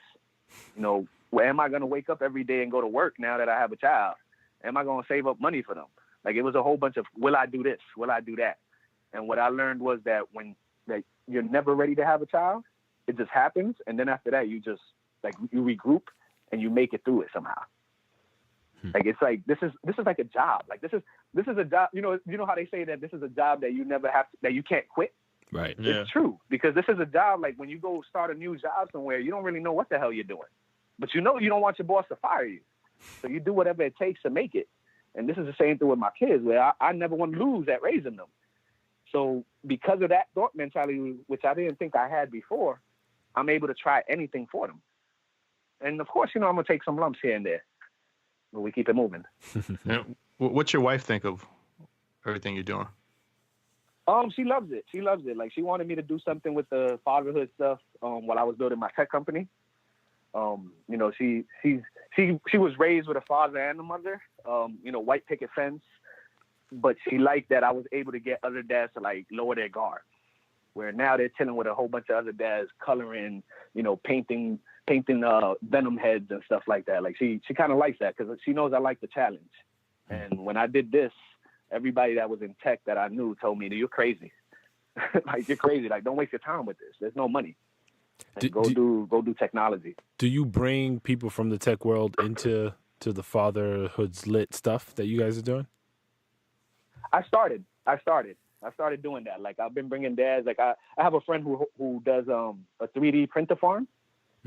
Speaker 6: You know, where am I gonna wake up every day and go to work now that I have a child? Am I gonna save up money for them? Like it was a whole bunch of, will I do this? Will I do that? And what I learned was that that you're never ready to have a child, it just happens. And then after that, you just like, you regroup and you make it through it somehow. Like, it's like, this is like a job. Like this is a job, you know how they say that this is a job that you never that you can't quit.
Speaker 5: Right.
Speaker 6: It's true, because this is a job, like when you go start a new job somewhere, you don't really know what the hell you're doing, but you know you don't want your boss to fire you. So you do whatever it takes to make it. And this is the same thing with my kids, where I never want to lose at raising them. So because of that thought mentality, which I didn't think I had before, I'm able to try anything for them. And of course, I'm going to take some lumps here and there, but we keep it moving.
Speaker 3: What's your wife think of everything you're doing?
Speaker 6: She loves it. She loves it. Like, she wanted me to do something with the fatherhood stuff while I was building my tech company. She was raised with a father and a mother, white picket fence, but she liked that I was able to get other dads to like lower their guard, where now they're chilling with a whole bunch of other dads, coloring, painting venom heads and stuff like that. Like she kind of likes that because she knows I like the challenge. And when I did this, everybody that was in tech that I knew told me that you're crazy. Like, you're crazy. Like, don't waste your time with this. There's no money. Go do technology. Do you bring people from the tech world into the fatherhood's lit stuff that you guys are doing? I started doing that. Like, I've been bringing dads. Like, I have a friend who does a 3D printer farm.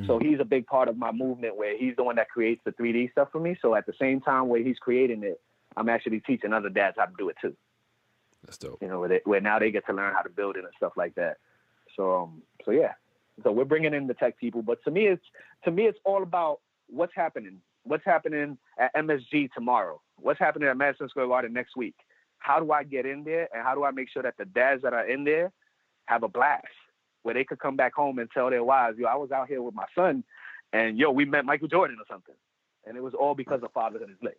Speaker 6: So he's a big part of my movement, where he's the one that creates the 3D stuff for me. So at the same time where he's creating it, I'm actually teaching other dads how to do it too. That's dope. Where now they get to learn how to build it and stuff like that. So yeah. So we're bringing in the tech people, but to me it's all about what's happening at MSG tomorrow. What's happening at Madison Square Garden next week? How do I get in there, and how do I make sure that the dads that are in there have a blast, where they could come back home and tell their wives, I was out here with my son, and we met Michael Jordan or something, and it was all because of Fatherhood is Lit.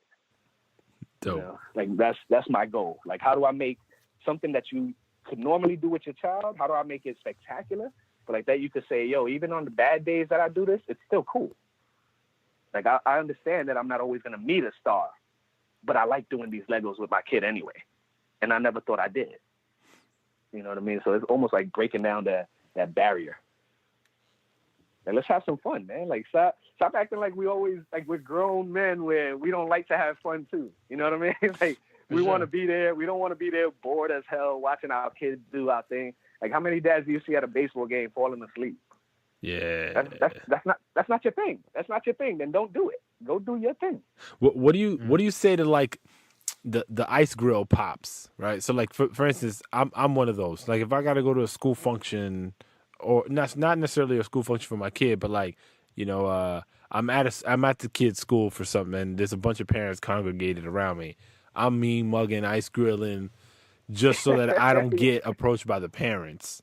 Speaker 6: Dope. Like that's my goal. Like, how do I make something that you could normally do with your child? How do I make it spectacular? But like that, you could say, even on the bad days that I do this, it's still cool. Like, I understand that I'm not always going to meet a star, but I like doing these Legos with my kid anyway. And I never thought I did. You know what I mean? So it's almost like breaking down that barrier. Like, let's have some fun, man. Like, stop acting like we're grown men where we don't like to have fun too. You know what I mean? Like, we want to be there. We don't want to be there bored as hell watching our kids do our thing. Like, how many dads do you see at a baseball game falling asleep? Yeah, that's not your thing. That's not your thing. Then don't do it. Go do your thing. What do you say to like the ice grill pops, right? So like for instance, I'm one of those. Like, if I got to go to a school function, or not necessarily a school function for my kid, but like, I'm at the kid's school for something, and there's a bunch of parents congregated around me. I'm mean mugging, ice grilling, just so that I don't get approached by the parents.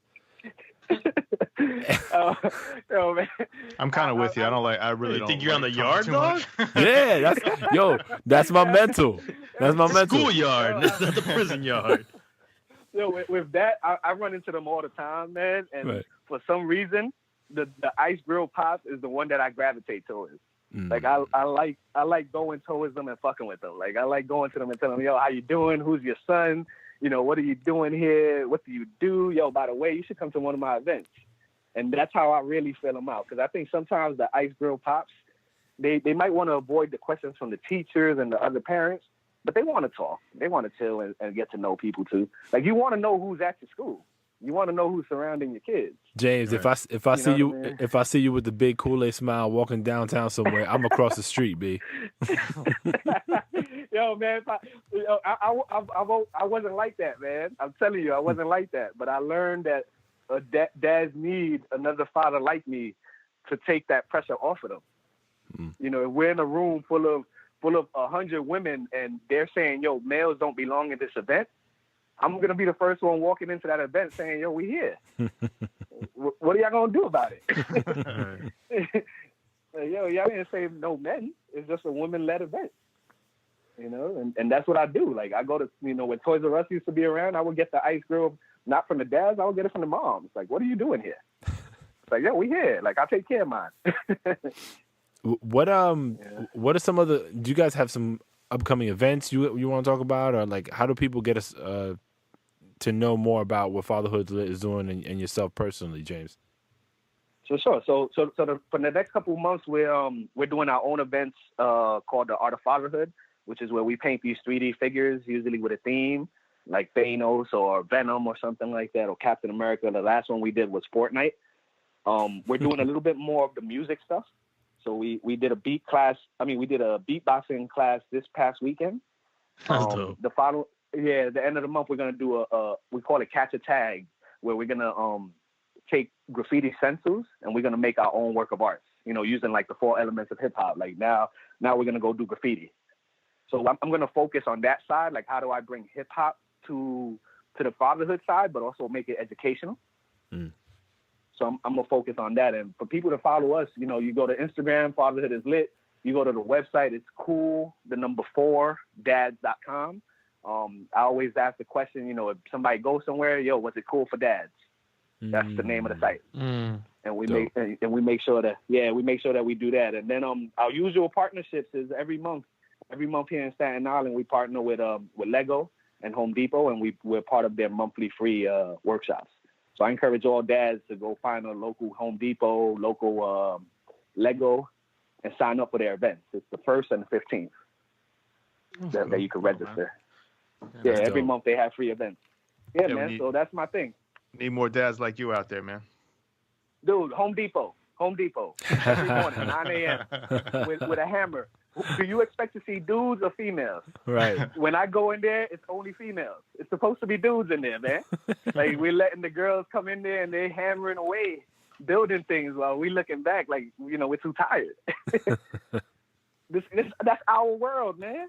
Speaker 6: Man.
Speaker 3: I'm kind of with you. I really don't
Speaker 4: think you're on the yard, dog.
Speaker 5: Yeah, that's my mental. That's my mental.
Speaker 4: Schoolyard. That's not the prison yard.
Speaker 6: With that, I run into them all the time, man. And for some reason, the ice grill pops is the one that I gravitate towards. Like, I like going towards them and fucking with them. Like, I like going to them and telling them, how you doing? Who's your son? What are you doing here? What do you do? By the way, you should come to one of my events. And that's how I really fill them out. Because I think sometimes the ice grill pops, they might want to avoid the questions from the teachers and the other parents, but they want to talk. They want to chill and get to know people too. Like, you want to know who's at your school. You want to know who's surrounding your kids.
Speaker 5: James,
Speaker 3: Right.
Speaker 5: if I see you
Speaker 6: what I mean?
Speaker 5: if I see you with the big Kool-Aid smile walking downtown somewhere, I'm across the street, B.
Speaker 6: Yo, man, I wasn't like that, man. I'm telling you, I wasn't like that. But I learned that dads need another father like me to take that pressure off of them. You know, if we're in a room full of 100 women and they're saying, yo, males don't belong in this event, I'm going to be the first one walking into that event saying, yo, we here. What are y'all going to do about it? Yo, y'all didn't say no men. It's just a women-led event. You know, and that's what I do. Like, I go to, you know, when Toys R Us used to be around, I would get the ice grill, not from the dads, I would get it from the moms. Like, what are you doing here? It's like, yeah, we here. Like, I take care of mine.
Speaker 5: What are some of the? Do you guys have some upcoming events you want to talk about, or like how do people get us to know more about what Fatherhood is doing and yourself personally, James?
Speaker 6: So sure. So for the next couple of months, we're doing our own events called the Art of Fatherhood, which is where we paint these 3D figures, usually with a theme like Thanos or Venom or something like that, or Captain America. The last one we did was Fortnite. We're doing a little bit more of the music stuff. So we did a beat class. I mean, we did a beatboxing class this past weekend.
Speaker 4: That's dope.
Speaker 6: The end of the month, we're gonna do we call it Catch a Tag, where we're gonna take graffiti stencils and we're gonna make our own work of art. You know, using like the 4 elements of hip hop. Like now we're gonna go do graffiti. So I'm gonna focus on that side. Like, how do I bring hip hop to the fatherhood side, but also make it educational? So I'm gonna focus on that. And for people to follow us, you know, you go to Instagram, Fatherhood is Lit. You go to the website, it's cool4dads.com. I always ask the question, you know, if somebody goes somewhere, yo, was it cool for dads? That's the name of the site. And we make sure that we do that. And then our usual partnerships is every month here in Staten Island, we partner with Lego and Home Depot, and we're part of their monthly free workshops. So I encourage all dads to go find a local Home Depot, local Lego, and sign up for their events. It's the 1st and the 15th that you can register. Yeah, every month they have free events. Yeah, man. So that's my thing.
Speaker 3: Need more dads like you out there, man.
Speaker 6: Dude, Home Depot. Every morning, 9 a.m. with a hammer. Do you expect to see dudes or females?
Speaker 5: Right.
Speaker 6: When I go in there, it's only females. It's supposed to be dudes in there, man. Like, we're letting the girls come in there and they're hammering away, building things while we looking back like, you know, we're too tired. That's our world, man.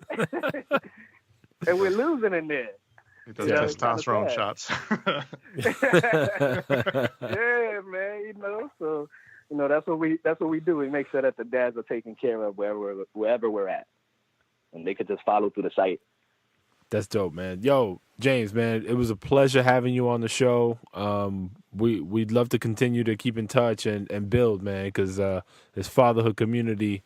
Speaker 6: And we're losing in there.
Speaker 3: Those testosterone shots.
Speaker 6: Yeah, man. You know, so you know that's what we do. We make sure that the dads are taken care of wherever we're at, and they could just follow through the site.
Speaker 5: That's dope, man. Yo, James, man, it was a pleasure having you on the show. We'd love to continue to keep in touch and build, man, because this fatherhood community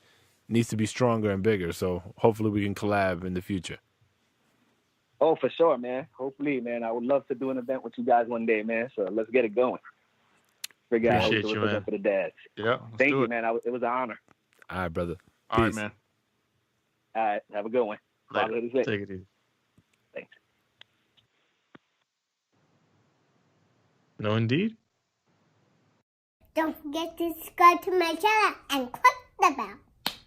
Speaker 5: needs to be stronger and bigger. So hopefully we can collab in the future.
Speaker 6: Oh, for sure, man. Hopefully, man. I would love to do an event with you guys one day, man. So let's get it going. Figure out how to represent for the dads.
Speaker 3: Yeah.
Speaker 6: Thank you, man. It was an honor.
Speaker 5: All right, brother.
Speaker 3: All right, man.
Speaker 6: All right. Have a good one.
Speaker 4: Later. Take it easy.
Speaker 6: Thanks.
Speaker 4: No, indeed.
Speaker 1: Don't forget to subscribe to my channel and click the bell.